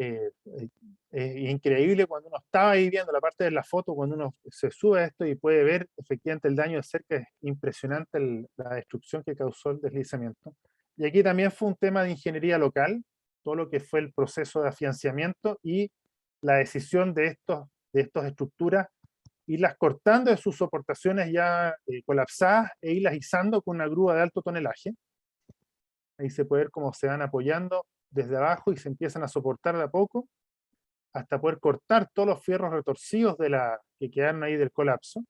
[SPEAKER 4] increíble cuando uno estaba ahí viendo la parte de la foto, cuando uno se sube a esto y puede ver efectivamente el daño de cerca. Es impresionante la destrucción que causó el deslizamiento. Y aquí también fue un tema de ingeniería local, todo lo que fue el proceso de afianzamiento y la decisión de estas estructuras, irlas cortando de sus soportaciones ya colapsadas e irlas izando con una grúa de alto tonelaje. Ahí se puede ver cómo se van apoyando desde abajo y se empiezan a soportar de a poco hasta poder cortar todos los fierros retorcidos que quedaron ahí del colapso.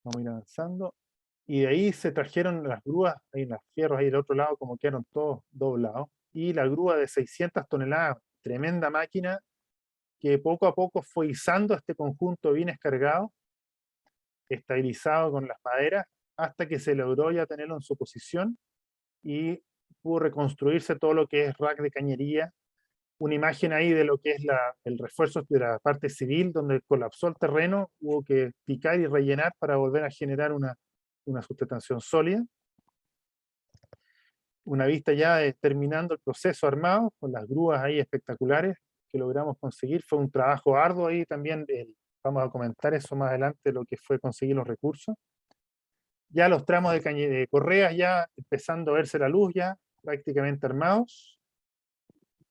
[SPEAKER 4] Vamos a ir avanzando. Y de ahí se trajeron las grúas, ahí los fierros ahí del otro lado como quedaron todos doblados. Y la grúa de 600 toneladas, tremenda máquina, que poco a poco fue izando este conjunto bien descargado, estabilizado con las maderas, hasta que se logró ya tenerlo en su posición y pudo reconstruirse todo lo que es rack de cañería. Una imagen ahí de lo que es el refuerzo de la parte civil, donde colapsó el terreno, hubo que picar y rellenar para volver a generar una sustentación sólida. Una vista ya terminando el proceso armado, con las grúas ahí espectaculares, que logramos conseguir. Fue un trabajo arduo ahí también, vamos a comentar eso más adelante, lo que fue conseguir los recursos. Ya los tramos de correas ya empezando a verse la luz, ya prácticamente armados,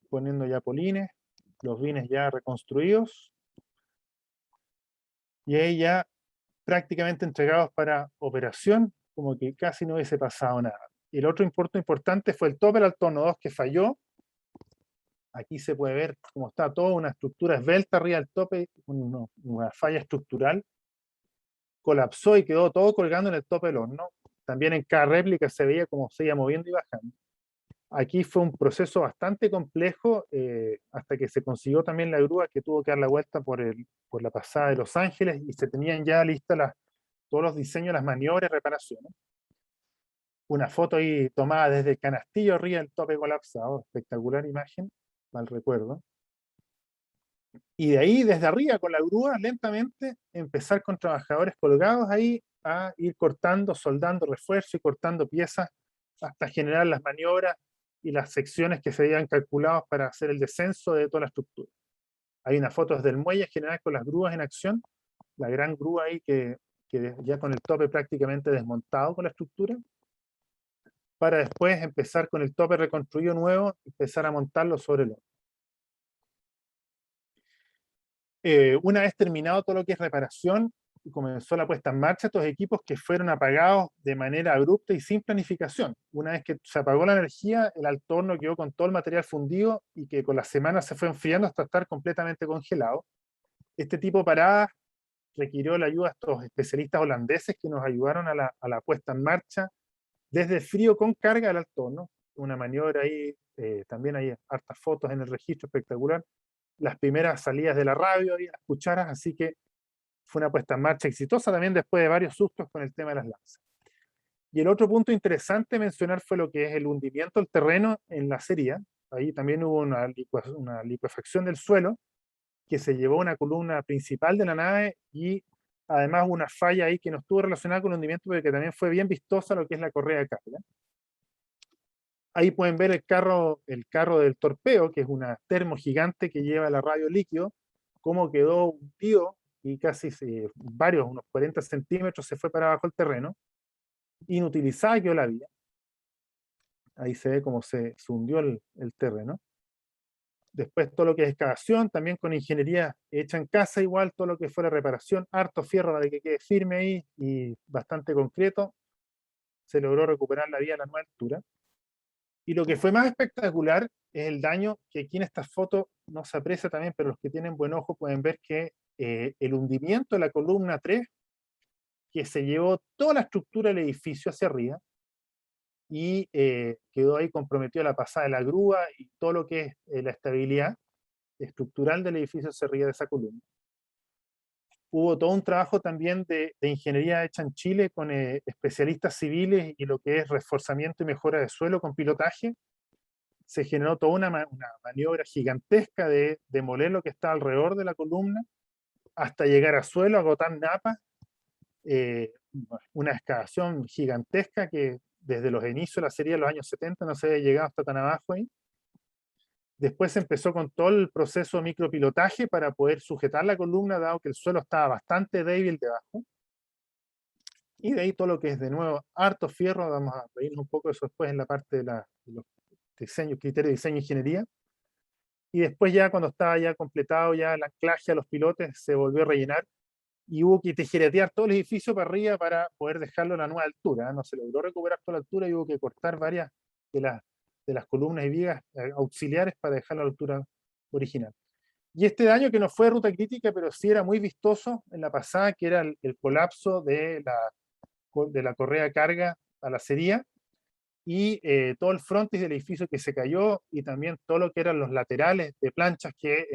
[SPEAKER 4] poniendo ya polines, los bines ya reconstruidos, y ahí ya prácticamente entregados para operación, como que casi no hubiese pasado nada. Y el otro punto importante fue el tope del Altorno 2 que falló. Aquí se puede ver cómo está toda una estructura esbelta arriba del tope, una falla estructural. Colapsó y quedó todo colgando en el tope del horno. También en cada réplica se veía cómo se iba moviendo y bajando. Aquí fue un proceso bastante complejo, hasta que se consiguió también la grúa que tuvo que dar la vuelta por la pasada de Los Ángeles, y se tenían ya listas todos los diseños, las maniobras y reparaciones. Una foto ahí tomada desde el canastillo arriba del tope colapsado, espectacular imagen, mal recuerdo. Y de ahí, desde arriba, con la grúa, lentamente empezar con trabajadores colgados ahí a ir cortando, soldando refuerzos y cortando piezas hasta generar las maniobras y las secciones que se habían calculado para hacer el descenso de toda la estructura. Hay una foto desde el muelle general con las grúas en acción, la gran grúa ahí que ya con el tope prácticamente desmontado con la estructura, para después empezar con el tope reconstruido nuevo, empezar a montarlo sobre el horno. Una vez terminado todo lo que es reparación, comenzó la puesta en marcha de estos equipos que fueron apagados de manera abrupta y sin planificación. Una vez que se apagó la energía, el alto horno quedó con todo el material fundido y que con las semanas se fue enfriando hasta estar completamente congelado. Este tipo de paradas requirió la ayuda de estos especialistas holandeses que nos ayudaron a la puesta en marcha desde frío con carga del alto horno. Una maniobra ahí, también hay hartas fotos en el registro, espectacular. Las primeras salidas de la radio y las cucharas, así que fue una puesta en marcha exitosa también después de varios sustos con el tema de las lanzas. Y el otro punto interesante mencionar fue lo que es el hundimiento del terreno en la acería. Ahí también hubo una liquefacción del suelo que se llevó a una columna principal de la nave, y además una falla ahí que no estuvo relacionada con el hundimiento, pero que también fue bien vistosa lo que es la correa de carga. Ahí pueden ver el carro del torpeo, que es una termo gigante que lleva la radio líquido, cómo quedó hundido y casi unos 40 centímetros se fue para abajo el terreno, inutilizada quedó la vía. Ahí se ve cómo se hundió el terreno. Después todo lo que es excavación, también con ingeniería hecha en casa igual, todo lo que fue la reparación, harto fierro para que quede firme ahí y bastante concreto. Se logró recuperar la vía a la nueva altura. Y lo que fue más espectacular es el daño, que aquí en estas fotos no se aprecia también, pero los que tienen buen ojo pueden ver que el hundimiento de la columna 3, que se llevó toda la estructura del edificio hacia arriba, y quedó ahí comprometido la pasada de la grúa y todo lo que es la estabilidad estructural del edificio hacia arriba de esa columna. Hubo todo un trabajo también de ingeniería hecha en Chile con especialistas civiles y lo que es reforzamiento y mejora de suelo con pilotaje. Se generó toda una maniobra gigantesca de demoler lo que está alrededor de la columna hasta llegar a suelo, agotar napas. Una excavación gigantesca que desde los inicios de la serie de los años 70 no se había llegado hasta tan abajo ahí. Después se empezó con todo el proceso de micropilotaje para poder sujetar la columna, dado que el suelo estaba bastante débil debajo. Y de ahí todo lo que es de nuevo harto fierro, vamos a reírnos un poco de eso después en la parte de los diseños, criterios de diseño e ingeniería. Y después ya cuando estaba ya completado ya el anclaje a los pilotes, se volvió a rellenar y hubo que tijeretear todo el edificio para arriba para poder dejarlo a la nueva altura. No se logró recuperar toda la altura y hubo que cortar varias de las columnas y vigas auxiliares para dejar la altura original. Y este daño, que no fue ruta crítica, pero sí era muy vistoso en la pasada, que era el colapso de la correa de carga a la acería, y todo el frontis del edificio que se cayó, y también todo lo que eran los laterales de planchas que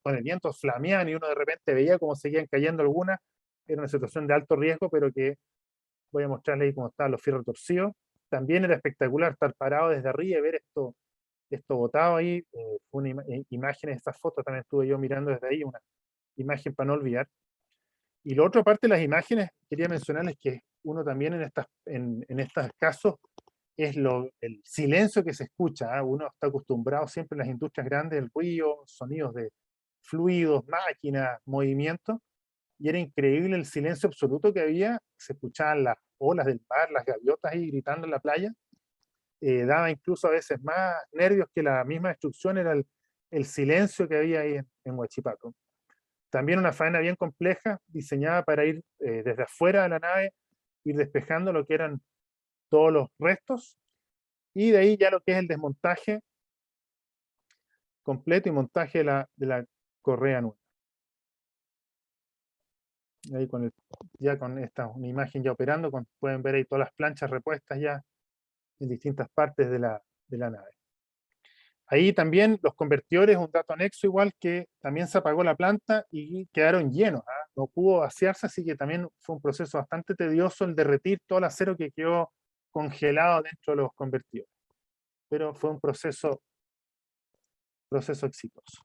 [SPEAKER 4] con el viento flameaban y uno de repente veía cómo seguían cayendo algunas. Era una situación de alto riesgo, pero que voy a mostrarles ahí cómo estaban los fierros torcidos. También era espectacular estar parado desde arriba y ver esto botado ahí. Imágenes de estas fotos también estuve yo mirando desde ahí, una imagen para no olvidar. Y la otra parte de las imágenes, quería mencionarles que uno también en estos casos es el silencio que se escucha. Uno está acostumbrado siempre en las industrias grandes, el ruido, sonidos de fluidos, máquinas, movimientos, y era increíble el silencio absoluto que había. Se escuchaban las olas del mar, las gaviotas ahí gritando en la playa. Daba incluso a veces más nervios que la misma destrucción, era el silencio que había ahí en Huachipato. También una faena bien compleja, diseñada para ir desde afuera de la nave, ir despejando lo que eran todos los restos, y de ahí ya lo que es el desmontaje completo y montaje de la correa nueva. Ahí ya con una imagen ya operando, pueden ver ahí todas las planchas repuestas ya en distintas partes de la nave. Ahí también los convertidores, un dato anexo igual, que también se apagó la planta y quedaron llenos, ¿ah? No pudo vaciarse, así que también fue un proceso bastante tedioso el derretir todo el acero que quedó congelado dentro de los convertidores. Pero fue un proceso exitoso.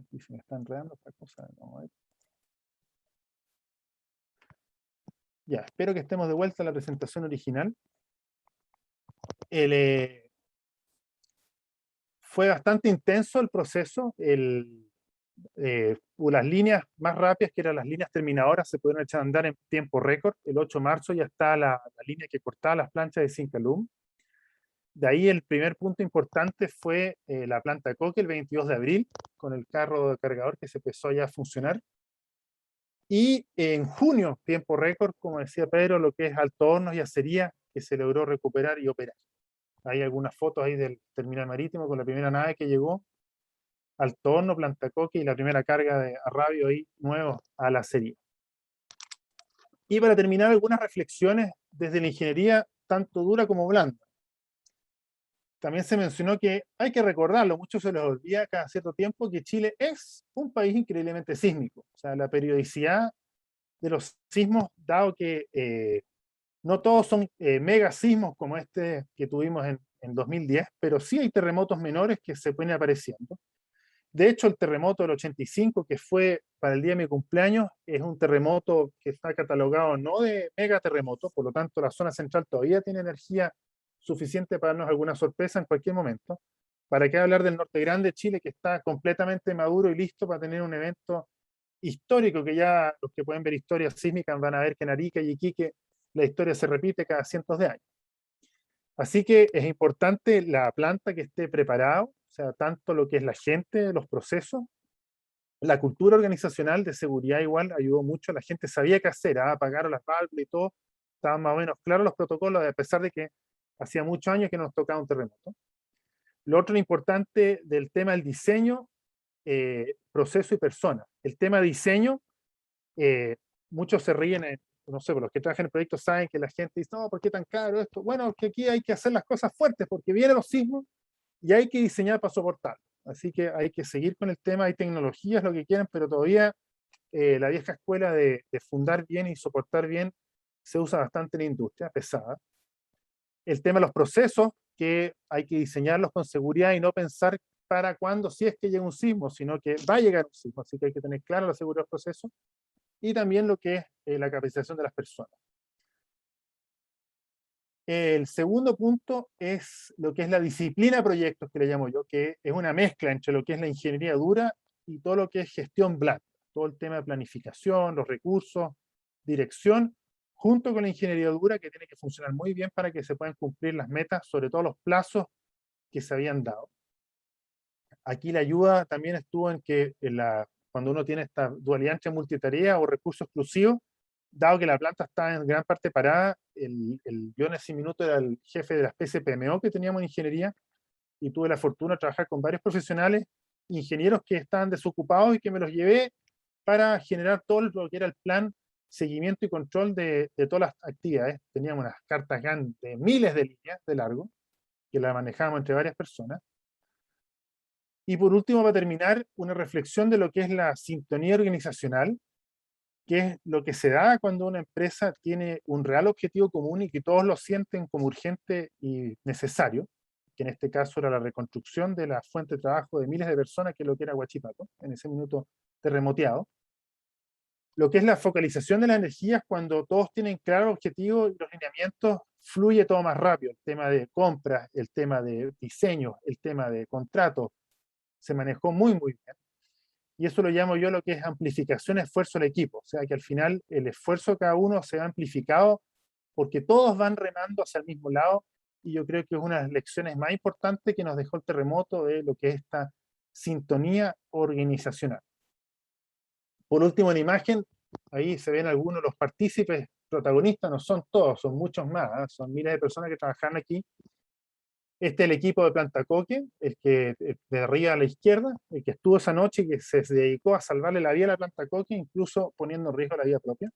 [SPEAKER 4] Aquí se me está enredando esta cosa. Vamos a ver. Ya, espero que estemos de vuelta a la presentación original. Fue bastante intenso el proceso. Las líneas más rápidas, que eran las líneas terminadoras, se pudieron echar a andar en tiempo récord. El 8 de marzo ya está la línea que cortaba las planchas de Zinc-Alum. De ahí el primer punto importante fue la planta Coque el 22 de abril, con el carro de cargador que se empezó ya a funcionar. Y en junio, tiempo récord, como decía Pedro, lo que es Alto Hornos y Acería, que se logró recuperar y operar. Hay algunas fotos ahí del terminal marítimo con la primera nave que llegó, Alto Horno, Planta Coque y la primera carga de Arrabio ahí nuevo a la Acería. Y para terminar, algunas reflexiones desde la ingeniería tanto dura como blanda. También se mencionó que hay que recordarlo, mucho se les olvida cada cierto tiempo, que Chile es un país increíblemente sísmico. O sea, la periodicidad de los sismos, dado que no todos son mega sismos como este que tuvimos en 2010, pero sí hay terremotos menores que se pueden apareciendo. De hecho, el terremoto del 85, que fue para el día de mi cumpleaños, es un terremoto que está catalogado no de megaterremoto, por lo tanto la zona central todavía tiene energía suficiente para darnos alguna sorpresa en cualquier momento. ¿Para qué hablar del norte grande de Chile, que está completamente maduro y listo para tener un evento histórico, que ya los que pueden ver historias sísmicas van a ver que en Arica y Iquique la historia se repite cada cientos de años? Así que es importante la planta que esté preparada, o sea, tanto lo que es la gente, los procesos, la cultura organizacional de seguridad igual ayudó mucho, la gente sabía qué hacer, apagaron las válvulas y todo, estaban más o menos claros los protocolos, a pesar de que hacía muchos años que nos tocaba un terremoto. Lo otro importante del tema del diseño, proceso y persona. El tema de diseño, muchos se ríen, no sé, por los que trabajan en el proyecto saben que la gente dice, no, ¿por qué tan caro esto? Bueno, que aquí hay que hacer las cosas fuertes porque vienen los sismos y hay que diseñar para soportar. Así que hay que seguir con el tema, hay tecnologías, lo que quieran, pero todavía la vieja escuela de fundar bien y soportar bien se usa bastante en la industria pesada. El tema de los procesos, que hay que diseñarlos con seguridad y no pensar para cuándo, si es que llega un sismo, sino que va a llegar un sismo, así que hay que tener claro la seguridad del proceso. Y también lo que es la capacitación de las personas. El segundo punto es lo que es la disciplina de proyectos, que le llamo yo, que es una mezcla entre lo que es la ingeniería dura y todo lo que es gestión blanda. Todo el tema de planificación, los recursos, dirección, junto con la ingeniería dura, que tiene que funcionar muy bien para que se puedan cumplir las metas, sobre todo los plazos que se habían dado. Aquí la ayuda también estuvo en que cuando uno tiene esta dualidad entre multitarea o recursos exclusivos, dado que la planta está en gran parte parada, yo en ese minuto era el jefe de la especie PMO que teníamos en ingeniería, y tuve la fortuna de trabajar con varios profesionales, ingenieros que estaban desocupados y que me los llevé para generar todo lo que era el plan, seguimiento y control de todas las actividades. Teníamos unas cartas GAN de miles de líneas de largo, que la manejábamos entre varias personas. Y por último, para terminar, una reflexión de lo que es la sintonía organizacional, que es lo que se da cuando una empresa tiene un real objetivo común y que todos lo sienten como urgente y necesario, que en este caso era la reconstrucción de la fuente de trabajo de miles de personas, que es lo que era Huachipato, en ese minuto terremoteado. Lo que es la focalización de la energía es cuando todos tienen claro el objetivo y los lineamientos, fluye todo más rápido. El tema de compras, el tema de diseño, el tema de contratos, se manejó muy, muy bien. Y eso lo llamo yo lo que es amplificación, esfuerzo del equipo. O sea, que al final el esfuerzo de cada uno se va amplificado porque todos van remando hacia el mismo lado. Y yo creo que es una de las lecciones más importantes que nos dejó el terremoto de lo que es esta sintonía organizacional. Por último, en la imagen, ahí se ven algunos de los partícipes protagonistas, no son todos, son muchos más, ¿eh? Son miles de personas que trabajan aquí. Este es el equipo de Plantacoque, el que de arriba a la izquierda, el que estuvo esa noche y que se dedicó a salvarle la vida a la Plantacoque, incluso poniendo en riesgo la vida propia.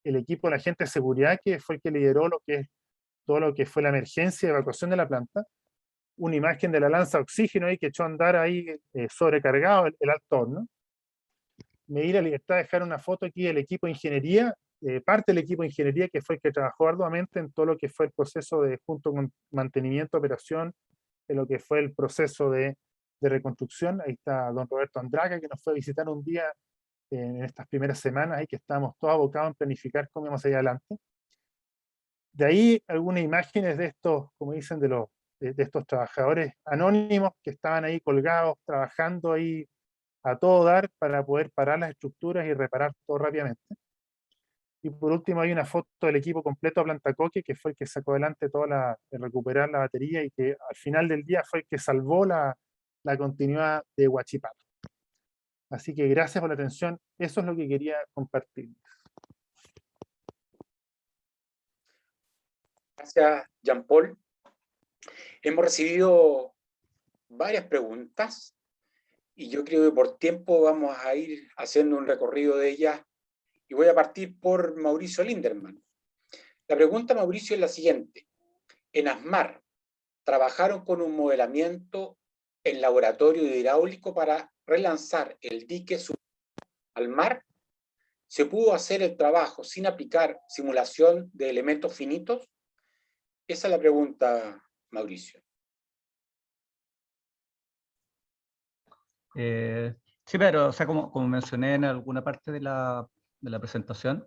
[SPEAKER 4] El equipo de la gente de seguridad, que fue el que lideró lo que es todo lo que fue la emergencia de evacuación de la planta. Una imagen de la lanza de oxígeno ahí que echó a andar ahí sobrecargado el alto horno. Me di la libertad de dejar una foto aquí del equipo de ingeniería, parte del equipo de ingeniería que fue el que trabajó arduamente en todo lo que fue el proceso de, junto con mantenimiento, operación, en lo que fue el proceso de reconstrucción. Ahí está don Roberto Andraca, que nos fue a visitar un día en estas primeras semanas y que estábamos todos abocados en planificar cómo íbamos allá adelante. De ahí algunas imágenes de estos, como dicen, de estos trabajadores anónimos que estaban ahí colgados, trabajando ahí a todo dar para poder parar las estructuras y reparar todo rápidamente. Y por último hay una foto del equipo completo a Plantacoque, que fue el que sacó adelante toda de recuperar la batería y que al final del día fue el que salvó la continuidad de Huachipato. Así que gracias por la atención, eso es lo que quería compartir.
[SPEAKER 1] Gracias, Jean-Paul. Hemos recibido varias preguntas y yo creo que por tiempo vamos a ir haciendo un recorrido de ellas y voy a partir por Mauricio Linderman. La pregunta, Mauricio, es la siguiente. En ASMAR, ¿trabajaron con un modelamiento en laboratorio hidráulico para relanzar el dique al mar? ¿Se pudo hacer el trabajo sin aplicar simulación de elementos finitos? Esa es la pregunta, Mauricio.
[SPEAKER 2] Sí, pero o sea, como mencioné en alguna parte de la presentación,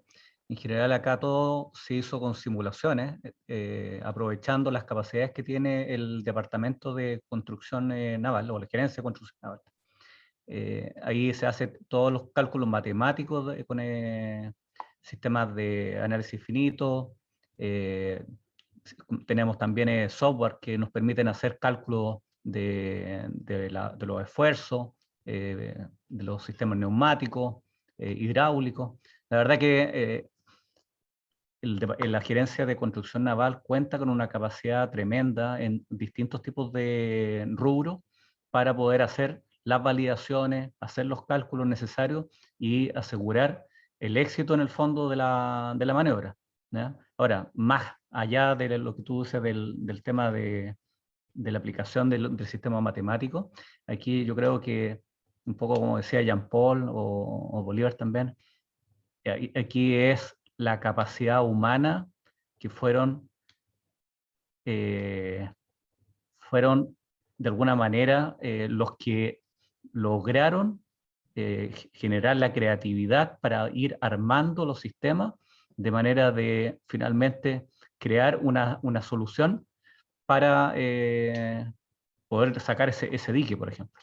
[SPEAKER 2] en general acá todo se hizo con simulaciones, aprovechando las capacidades que tiene el Departamento de Construcción Naval, o la Gerencia de Construcción Naval. Ahí se hacen todos los cálculos matemáticos con sistemas de análisis finito. Tenemos también software que nos permiten hacer cálculos de los esfuerzos, de los sistemas neumáticos, hidráulicos. La verdad que la Gerencia de Construcción Naval cuenta con una capacidad tremenda en distintos tipos de rubros para poder hacer las validaciones, hacer los cálculos necesarios y asegurar el éxito en el fondo de la maniobra, ¿ya? Ahora, más allá de lo que tú dices del tema de la aplicación del sistema matemático, aquí yo creo que, un poco como decía Jean-Paul o Bolívar también, aquí es la capacidad humana que fueron de alguna manera los que lograron generar la creatividad para ir armando los sistemas de manera de finalmente crear una solución para poder sacar ese dique, por ejemplo,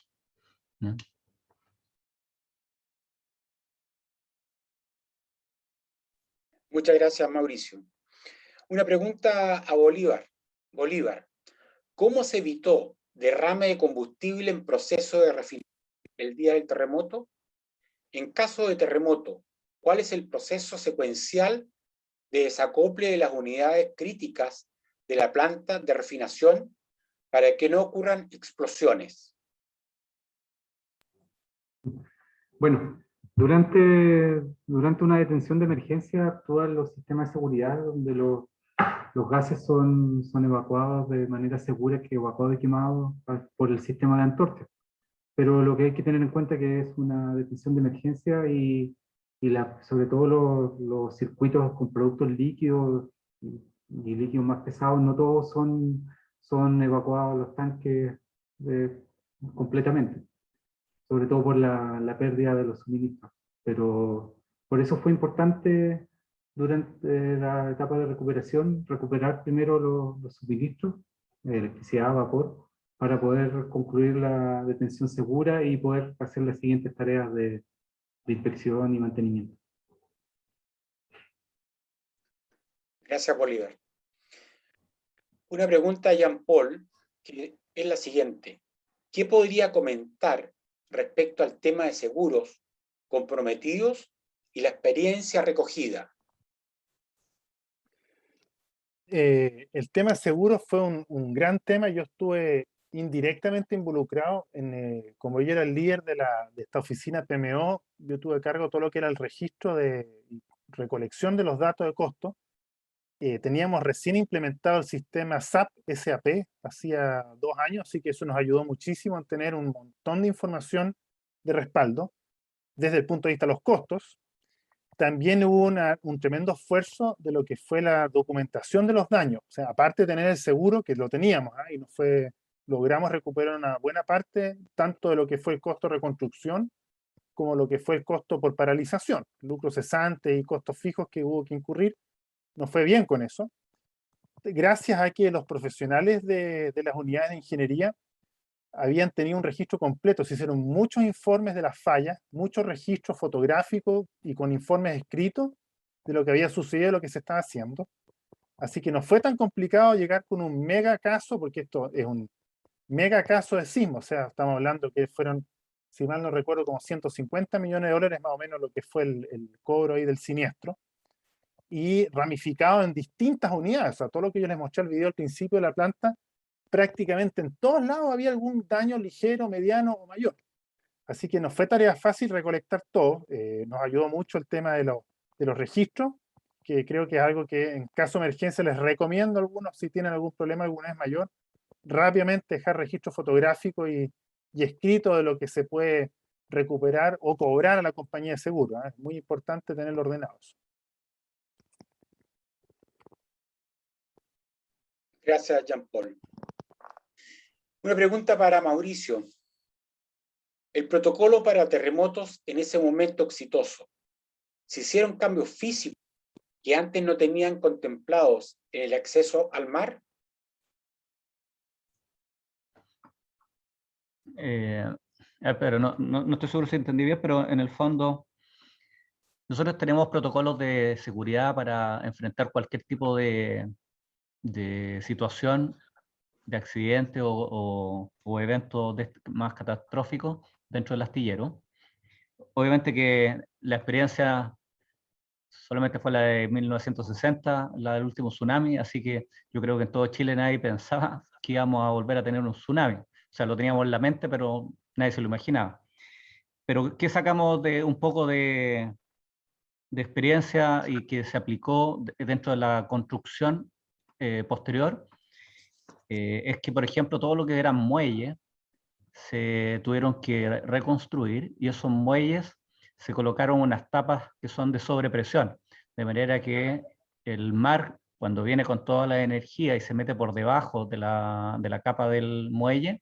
[SPEAKER 2] ¿no?
[SPEAKER 1] Muchas gracias, Mauricio. Una pregunta a Bolívar. Bolívar, ¿cómo se evitó derrame de combustible en proceso de refinación el día del terremoto? En caso de terremoto, ¿cuál es el proceso secuencial de desacople de las unidades críticas de la planta de refinación para que no ocurran explosiones?
[SPEAKER 3] Bueno, durante una detención de emergencia actúan los sistemas de seguridad donde los gases son evacuados de manera segura, que evacuados y quemados por el sistema de antorcha. Pero lo que hay que tener en cuenta es que es una detención de emergencia y sobre todo los circuitos con productos líquidos y líquidos más pesados, no todos son son evacuados los tanques completamente, sobre todo por la pérdida de los suministros. Pero por eso fue importante durante la etapa de recuperación, recuperar primero los suministros, electricidad, vapor, para poder concluir la detención segura y poder hacer las siguientes tareas de inspección y mantenimiento.
[SPEAKER 1] Gracias, Bolívar. Una pregunta a Jean-Paul, que es la siguiente. ¿Qué podría comentar respecto al tema de seguros comprometidos y la experiencia recogida?
[SPEAKER 4] El tema seguro fue un gran tema. Yo estuve indirectamente involucrado como yo era el líder de esta oficina PMO, yo tuve a cargo todo lo que era el registro de recolección de los datos de costo. Teníamos recién implementado el sistema SAP, hacía 2 años, así que eso nos ayudó muchísimo en tener un montón de información de respaldo desde el punto de vista de los costos. También hubo un tremendo esfuerzo de lo que fue la documentación de los daños. O sea, aparte de tener el seguro, que lo teníamos, y logramos recuperar una buena parte, tanto de lo que fue el costo de reconstrucción, como lo que fue el costo por paralización, lucro cesante y costos fijos que hubo que incurrir. Nos fue bien con eso. Gracias a que los profesionales de las unidades de ingeniería habían tenido un registro completo, se hicieron muchos informes de las fallas, muchos registros fotográficos y con informes escritos de lo que había sucedido y lo que se estaba haciendo. Así que no fue tan complicado llegar con un mega caso, porque esto es un mega caso de sismo, o sea, estamos hablando que fueron, si mal no recuerdo, como 150 millones de dólares más o menos lo que fue el cobro ahí del siniestro, y ramificado en distintas unidades. O sea, todo lo que yo les mostré el video al principio de la planta, prácticamente en todos lados había algún daño ligero, mediano o mayor. Así que no fue tarea fácil recolectar todo. Nos ayudó mucho el tema de los registros, que creo que es algo que en caso de emergencia les recomiendo a algunos, si tienen algún problema alguna vez mayor, rápidamente dejar registro fotográfico y escrito de lo que se puede recuperar o cobrar a la compañía de seguro. Es muy importante tenerlo ordenados.
[SPEAKER 1] Gracias, Jean-Paul. Una pregunta para Mauricio. El protocolo para terremotos en ese momento exitoso, ¿se hicieron cambios físicos que antes no tenían contemplados en el acceso al mar?
[SPEAKER 2] Pero no estoy seguro si entendí bien, pero en el fondo nosotros tenemos protocolos de seguridad para enfrentar cualquier tipo de situación, de accidente o evento más catastrófico dentro del astillero. Obviamente que la experiencia solamente fue la de 1960, la del último tsunami, así que yo creo que en todo Chile nadie pensaba que íbamos a volver a tener un tsunami. O sea, lo teníamos en la mente, pero nadie se lo imaginaba. Pero ¿qué sacamos de un poco de experiencia y que se aplicó dentro de la construcción posterior? Es que, por ejemplo, todo lo que eran muelles se tuvieron que reconstruir y esos muelles se colocaron unas tapas que son de sobrepresión, de manera que el mar, cuando viene con toda la energía y se mete por debajo de la capa del muelle,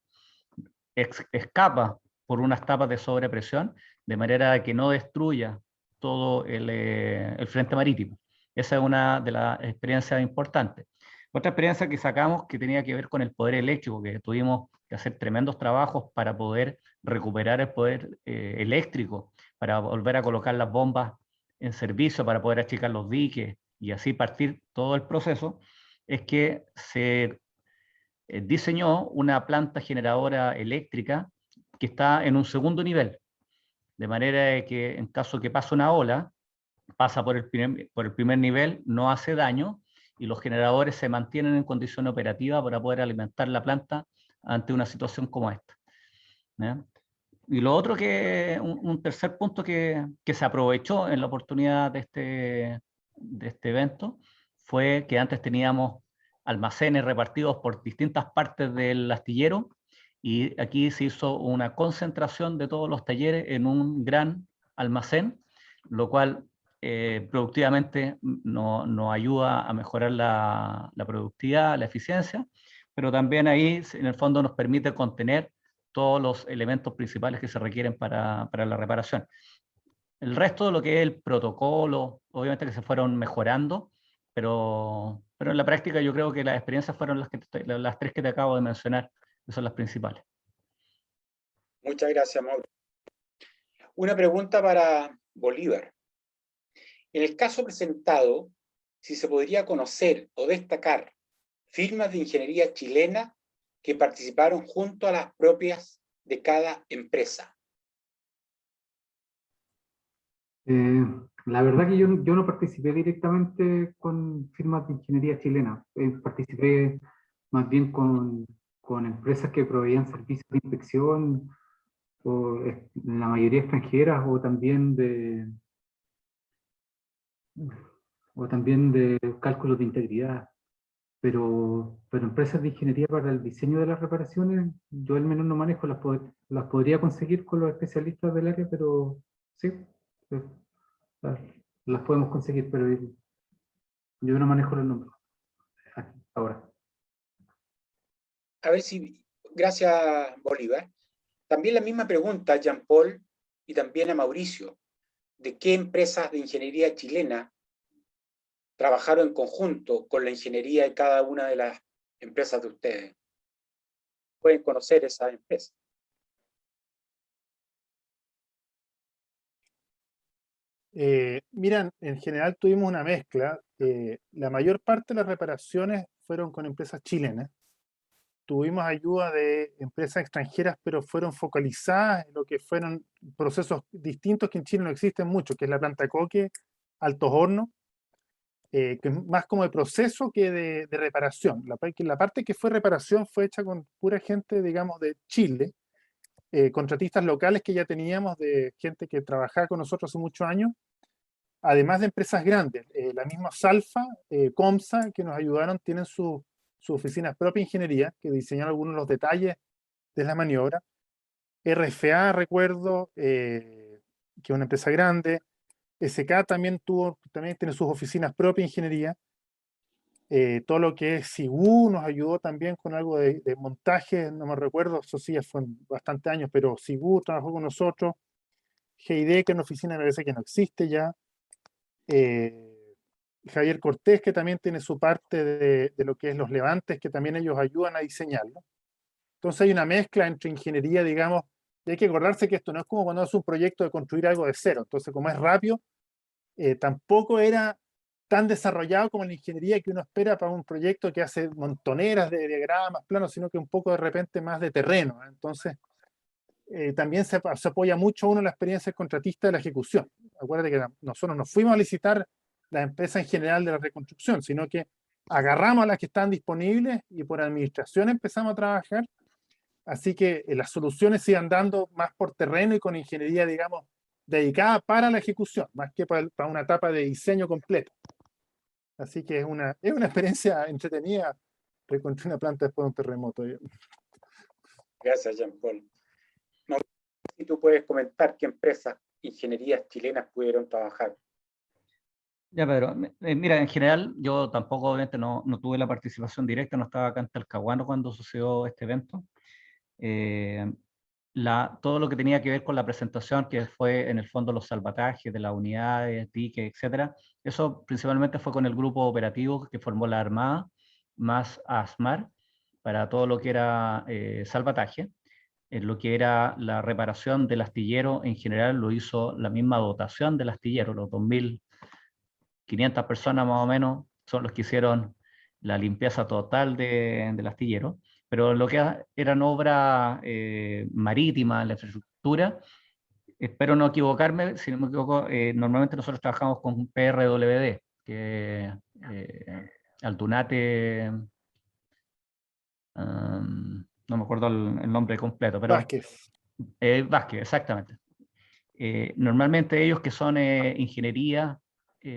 [SPEAKER 2] escapa por unas tapas de sobrepresión, de manera que no destruya todo el frente marítimo. Esa es una de las experiencias importantes. Otra experiencia que sacamos que tenía que ver con el poder eléctrico, que tuvimos que hacer tremendos trabajos para poder recuperar el poder eléctrico, para volver a colocar las bombas en servicio, para poder achicar los diques y así partir todo el proceso, es que se diseñó una planta generadora eléctrica que está en un segundo nivel, de manera que en caso que pase una ola, pasa por el primer nivel, no hace daño, y los generadores se mantienen en condición operativa para poder alimentar la planta ante una situación como esta. ¿Ya? Y lo otro que, un tercer punto que se aprovechó en la oportunidad de este evento, fue que antes teníamos almacenes repartidos por distintas partes del astillero, y aquí se hizo una concentración de todos los talleres en un gran almacén, lo cual productivamente nos ayuda a mejorar la productividad, la eficiencia, pero también ahí en el fondo nos permite contener todos los elementos principales que se requieren para la reparación. El resto de lo que es el protocolo, obviamente que se fueron mejorando, pero en la práctica yo creo que las experiencias fueron las tres que te acabo de mencionar, que son las principales.
[SPEAKER 1] Muchas gracias, Mauro. Una pregunta para Bolívar. En el caso presentado, si se podría conocer o destacar firmas de ingeniería chilena que participaron junto a las propias de cada empresa.
[SPEAKER 3] La verdad que yo no participé directamente con firmas de ingeniería chilena. Participé más bien con empresas que proveían servicios de inspección, o la mayoría extranjeras, o también de cálculos de integridad. Pero empresas de ingeniería para el diseño de las reparaciones, yo al menos no manejo, las podría conseguir con los especialistas del área, pero sí, eh, las, las podemos conseguir, pero yo no manejo los nombres ahora.
[SPEAKER 1] A ver si, gracias Bolívar. También la misma pregunta a Jean-Paul y también a Mauricio. ¿De qué empresas de ingeniería chilena trabajaron en conjunto con la ingeniería de cada una de las empresas de ustedes? Pueden conocer esas empresas.
[SPEAKER 4] Miran, en general tuvimos una mezcla. La mayor parte de las reparaciones fueron con empresas chilenas. Tuvimos ayuda de empresas extranjeras, pero fueron focalizadas en lo que fueron procesos distintos que en Chile no existen mucho, que es la planta de coque, altos hornos, que es más como de proceso que de reparación. La parte que fue reparación fue hecha con pura gente, digamos, de Chile, contratistas locales que ya teníamos, de gente que trabajaba con nosotros hace muchos años, además de empresas grandes. La misma Salfa, Comsa, que nos ayudaron, tienen su oficina propia ingeniería, que diseñaron algunos de los detalles de la maniobra. RFA, recuerdo, que es una empresa grande. SK también tiene sus oficinas propia ingeniería. Todo lo que es SIGU nos ayudó también con algo de montaje, no me recuerdo, eso sí, ya fue bastante años, pero SIGU trabajó con nosotros. GID, que es una oficina me parece que no existe ya. Javier Cortés, que también tiene su parte de lo que es los levantes, que también ellos ayudan a diseñarlo. Entonces hay una mezcla entre ingeniería, digamos, y hay que acordarse que esto no es como cuando haces un proyecto de construir algo de cero. Entonces, como es rápido, tampoco era tan desarrollado como la ingeniería que uno espera para un proyecto que hace montoneras de diagramas, planos, sino que un poco de repente más de terreno. Entonces, también se apoya mucho uno en la experiencia del contratista de la ejecución. Acuérdate que nosotros no fuimos a licitar la empresa en general de la reconstrucción, sino que agarramos a las que están disponibles y por administración empezamos a trabajar. Así que las soluciones sigan dando más por terreno y con ingeniería, digamos, dedicada para la ejecución, más que para una etapa de diseño completo. Así que es una experiencia entretenida reconstruir una planta después de un terremoto.
[SPEAKER 1] Gracias, Jean-Paul. No, si tú puedes comentar qué empresas ingenierías chilenas pudieron trabajar.
[SPEAKER 2] Ya, Pedro, mira, en general yo tampoco obviamente no tuve la participación directa, no estaba acá en Talcahuano cuando sucedió este evento. Todo lo que tenía que ver con la presentación, que fue en el fondo los salvatajes de las unidades, diques, etcétera, eso principalmente fue con el grupo operativo que formó la Armada, más ASMAR, para todo lo que era salvataje. En lo que era la reparación del astillero, en general lo hizo la misma dotación del astillero, los 2.500 personas más o menos son los que hicieron la limpieza total del astillero, pero lo que eran obras marítimas, la infraestructura, espero no equivocarme, si no me equivoco, normalmente nosotros trabajamos con PRWD, que Altunate, no me acuerdo el nombre completo, pero
[SPEAKER 4] Vázquez.
[SPEAKER 2] Vázquez, exactamente. Normalmente ellos que son ingeniería,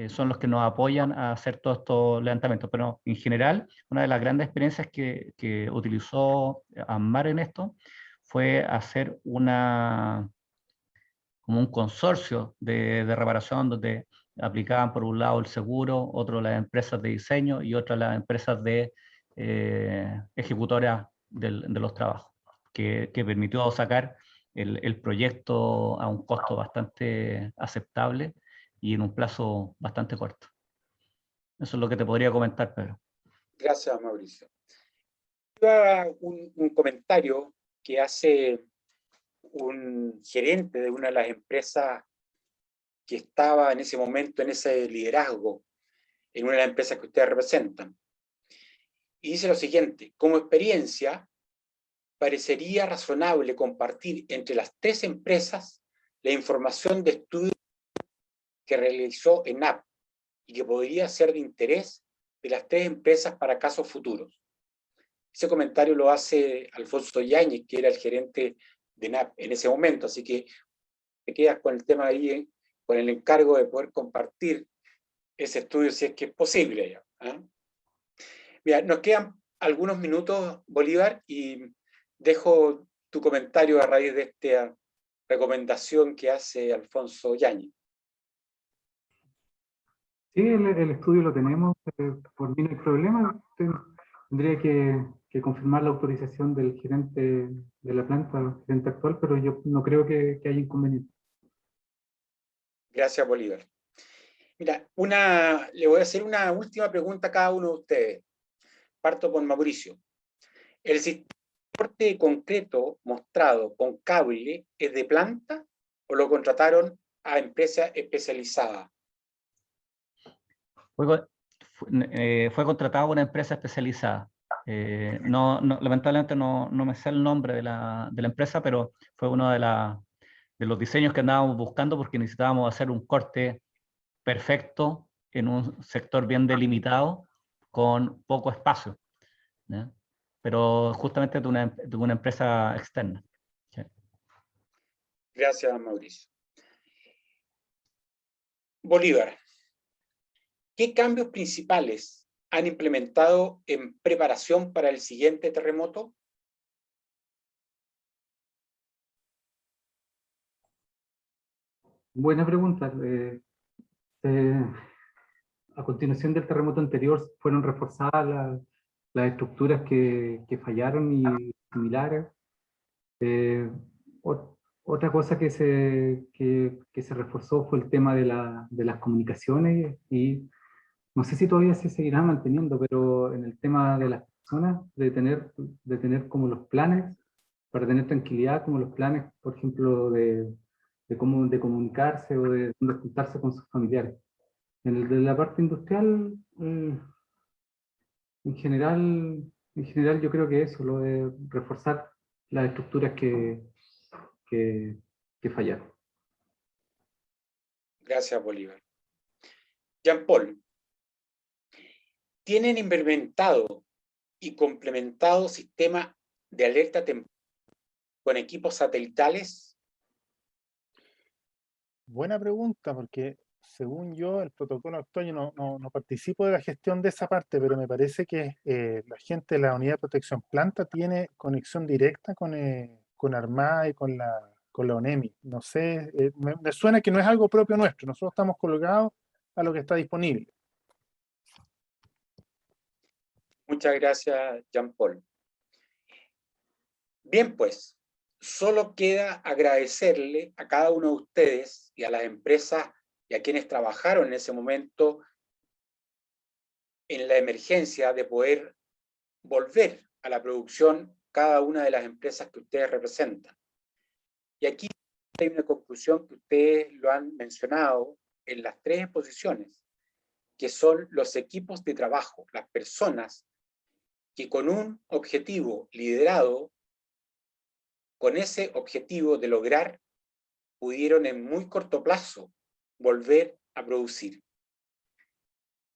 [SPEAKER 2] son los que nos apoyan a hacer todos estos levantamientos, pero en general una de las grandes experiencias que utilizó AMAR en esto fue hacer como un consorcio de reparación donde aplicaban por un lado el seguro, otro las empresas de diseño y otra las empresas de ejecutora de los trabajos, que permitió sacar el proyecto a un costo bastante aceptable y en un plazo bastante corto. Eso es lo que te podría comentar, Pedro.
[SPEAKER 1] Gracias, Mauricio. Un comentario que hace un gerente de una de las empresas que estaba en ese momento en ese liderazgo, en una de las empresas que ustedes representan. Y dice lo siguiente: como experiencia, parecería razonable compartir entre las 3 empresas la información de estudios que realizó ENAP y que podría ser de interés de las 3 empresas para casos futuros. Ese comentario lo hace Alfonso Yáñez, que era el gerente de ENAP en ese momento, así que te quedas con el tema ahí, con el encargo de poder compartir ese estudio si es que es posible. Ya, ¿eh? Mira, nos quedan algunos minutos, Bolívar, y dejo tu comentario a raíz de esta recomendación que hace Alfonso Yáñez.
[SPEAKER 3] Sí, el estudio lo tenemos, por mí no hay problema. Tendría que confirmar la autorización del gerente de la planta, el gerente actual, pero yo no creo que haya inconveniente.
[SPEAKER 1] Gracias, Bolívar. Mira, le voy a hacer una última pregunta a cada uno de ustedes. Parto con Mauricio. ¿El sistema de transporte concreto mostrado con cable es de planta o lo contrataron a empresa especializada?
[SPEAKER 2] Fue contratado a una empresa especializada. Lamentablemente no me sé el nombre de la empresa, pero fue uno de los diseños que andábamos buscando porque necesitábamos hacer un corte perfecto en un sector bien delimitado con poco espacio, ¿ya? Pero justamente de una empresa externa. ¿Sí?
[SPEAKER 1] Gracias, Mauricio. Bolívar, ¿qué cambios principales han implementado en preparación para el siguiente terremoto?
[SPEAKER 3] Buena pregunta. A continuación del terremoto anterior fueron reforzadas las estructuras que fallaron y similares. Otra cosa que se reforzó fue el tema de las comunicaciones, y no sé si todavía se seguirá manteniendo, pero en el tema de las personas, de tener como los planes, para tener tranquilidad, como los planes, por ejemplo, de comunicarse o de juntarse con sus familiares. En el de la parte industrial, en general yo creo que eso, lo de reforzar las estructuras que fallaron.
[SPEAKER 1] Gracias, Bolívar. Jean-Paul, ¿tienen implementado y complementado sistemas de alerta temprana con equipos satelitales?
[SPEAKER 4] Buena pregunta, porque según yo, el protocolo actual, yo no participo de la gestión de esa parte, pero me parece que la gente de la Unidad de Protección Planta tiene conexión directa con Armada y con la ONEMI. No sé, me suena que no es algo propio nuestro, nosotros estamos colgados a lo que está disponible.
[SPEAKER 1] Muchas gracias, Jean-Paul. Bien, pues, solo queda agradecerle a cada uno de ustedes y a las empresas y a quienes trabajaron en ese momento en la emergencia de poder volver a la producción cada una de las empresas que ustedes representan. Y aquí hay una conclusión que ustedes lo han mencionado en las 3 exposiciones, que son los equipos de trabajo, las personas que con un objetivo liderado, con ese objetivo de lograr, pudieron en muy corto plazo volver a producir.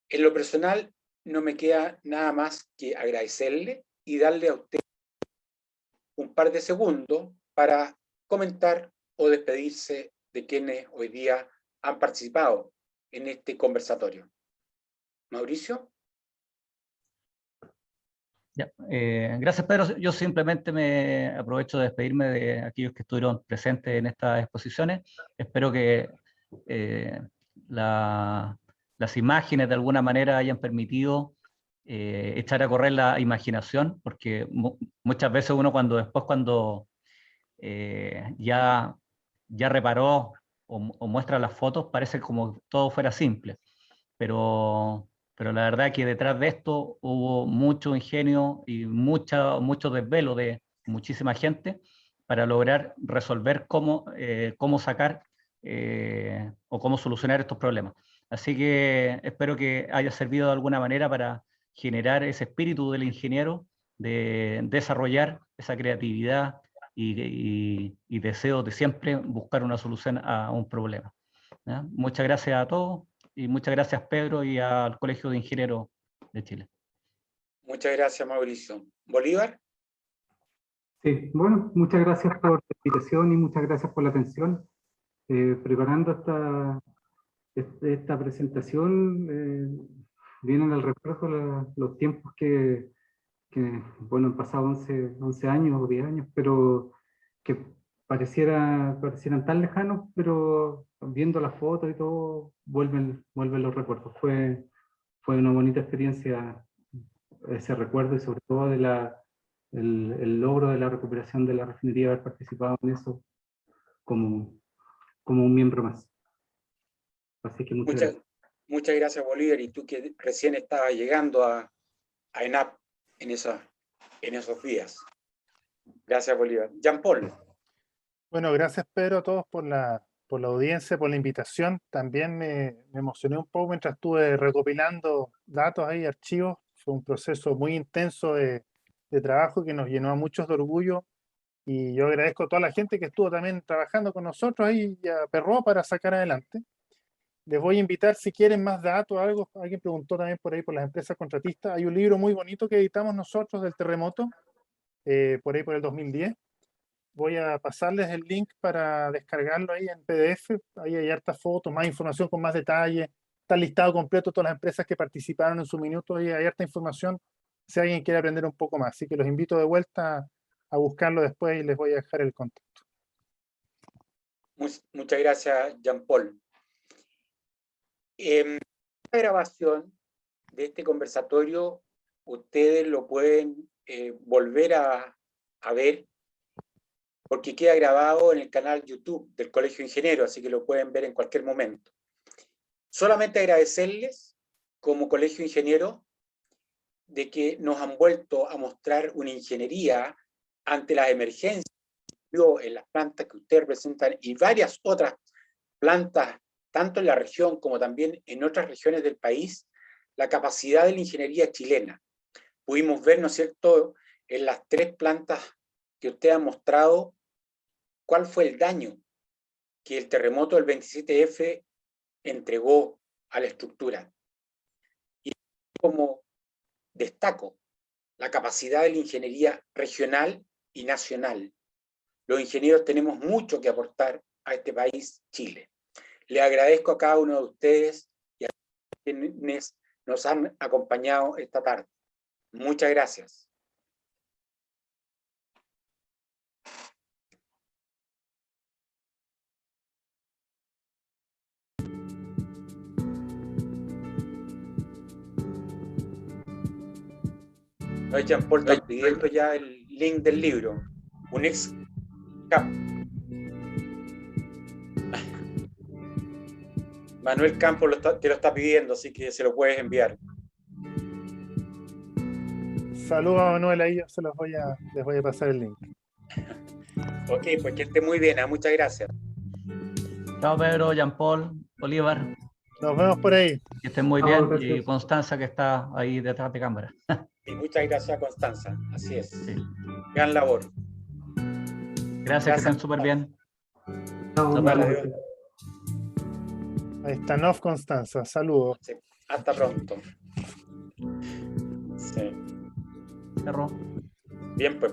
[SPEAKER 1] En lo personal, no me queda nada más que agradecerle y darle a usted un par de segundos para comentar o despedirse de quienes hoy día han participado en este conversatorio. Mauricio.
[SPEAKER 2] Ya, gracias, Pedro. Yo simplemente me aprovecho de despedirme de aquellos que estuvieron presentes en estas exposiciones. Espero que las imágenes de alguna manera hayan permitido echar a correr la imaginación, porque muchas veces uno cuando ya reparó o muestra las fotos, parece como todo fuera simple, pero la verdad que detrás de esto hubo mucho ingenio y mucho desvelo de muchísima gente para lograr resolver cómo sacar o cómo solucionar estos problemas. Así que espero que haya servido de alguna manera para generar ese espíritu del ingeniero de desarrollar esa creatividad y deseo de siempre buscar una solución a un problema. ¿Ya? Muchas gracias a todos y muchas gracias Pedro y al Colegio de Ingenieros de Chile.
[SPEAKER 1] Muchas gracias, Mauricio. ¿Bolívar?
[SPEAKER 3] Sí, bueno, muchas gracias por la invitación y muchas gracias por la atención. Preparando esta presentación, vienen al recuerdo los tiempos que, bueno, han pasado 11 años o 10 años, pero que parecieran tan lejanos, pero viendo las fotos y todo, vuelven los recuerdos. Fue una bonita experiencia ese recuerdo y sobre todo el logro de la recuperación de la refinería, haber participado en eso como un miembro más. Así que muchas gracias.
[SPEAKER 1] Muchas gracias, Bolívar, y tú que recién estabas llegando a ENAP en esos días. Gracias, Bolívar. Jean Paul.
[SPEAKER 4] Bueno, gracias Pedro a todos por la audiencia, por la invitación. También me emocioné un poco mientras estuve recopilando datos ahí, archivos. Fue un proceso muy intenso de trabajo que nos llenó a muchos de orgullo. Y yo agradezco a toda la gente que estuvo también trabajando con nosotros ahí y aperró para sacar adelante. Les voy a invitar si quieren más datos, algo. Alguien preguntó también por ahí por las empresas contratistas. Hay un libro muy bonito que editamos nosotros del terremoto, por ahí por el 2010. Voy a pasarles el link para descargarlo ahí en PDF. Ahí hay hartas fotos, más información con más detalle. Está listado completo todas las empresas que participaron en su minuto. Ahí hay harta información si alguien quiere aprender un poco más. Así que los invito de vuelta a buscarlo después y les voy a dejar el contacto.
[SPEAKER 1] Muchas gracias, Jean Paul. En la grabación de este conversatorio, ustedes lo pueden volver a ver, porque queda grabado en el canal YouTube del Colegio de Ingenieros, así que lo pueden ver en cualquier momento. Solamente agradecerles, como Colegio de Ingenieros, de que nos han vuelto a mostrar una ingeniería ante las emergencias en las plantas que ustedes representan y varias otras plantas, tanto en la región como también en otras regiones del país, la capacidad de la ingeniería chilena. Pudimos ver, ¿no es cierto?, en las 3 plantas que usted ha mostrado, cuál fue el daño que el terremoto del 27F entregó a la estructura. Y como destaco la capacidad de la ingeniería regional y nacional. Los ingenieros tenemos mucho que aportar a este país, Chile. Le agradezco a cada uno de ustedes y a quienes nos han acompañado esta tarde. Muchas gracias. Hoy Jean Paul está pidiendo ya el link del libro. Un ex cap. Manuel Campos te lo está pidiendo, así que se lo puedes enviar.
[SPEAKER 4] Saludos a Manuel ahí, yo les voy a pasar el link.
[SPEAKER 1] Ok, pues que esté muy bien, muchas gracias.
[SPEAKER 2] Chao Pedro, Jean Paul, Bolívar.
[SPEAKER 4] Nos vemos por ahí.
[SPEAKER 2] Que estén muy bien. Y Constanza, que está ahí detrás de cámara.
[SPEAKER 1] Y muchas gracias, Constanza. Así es.
[SPEAKER 2] Sí.
[SPEAKER 1] Gran labor.
[SPEAKER 2] Gracias, que estén súper bien.
[SPEAKER 3] Chao,
[SPEAKER 1] Vale,
[SPEAKER 4] Ahí está Nov Constanza. Saludos.
[SPEAKER 1] sí. Hasta pronto. Sí.
[SPEAKER 2] Cerró.
[SPEAKER 1] Bien, pues.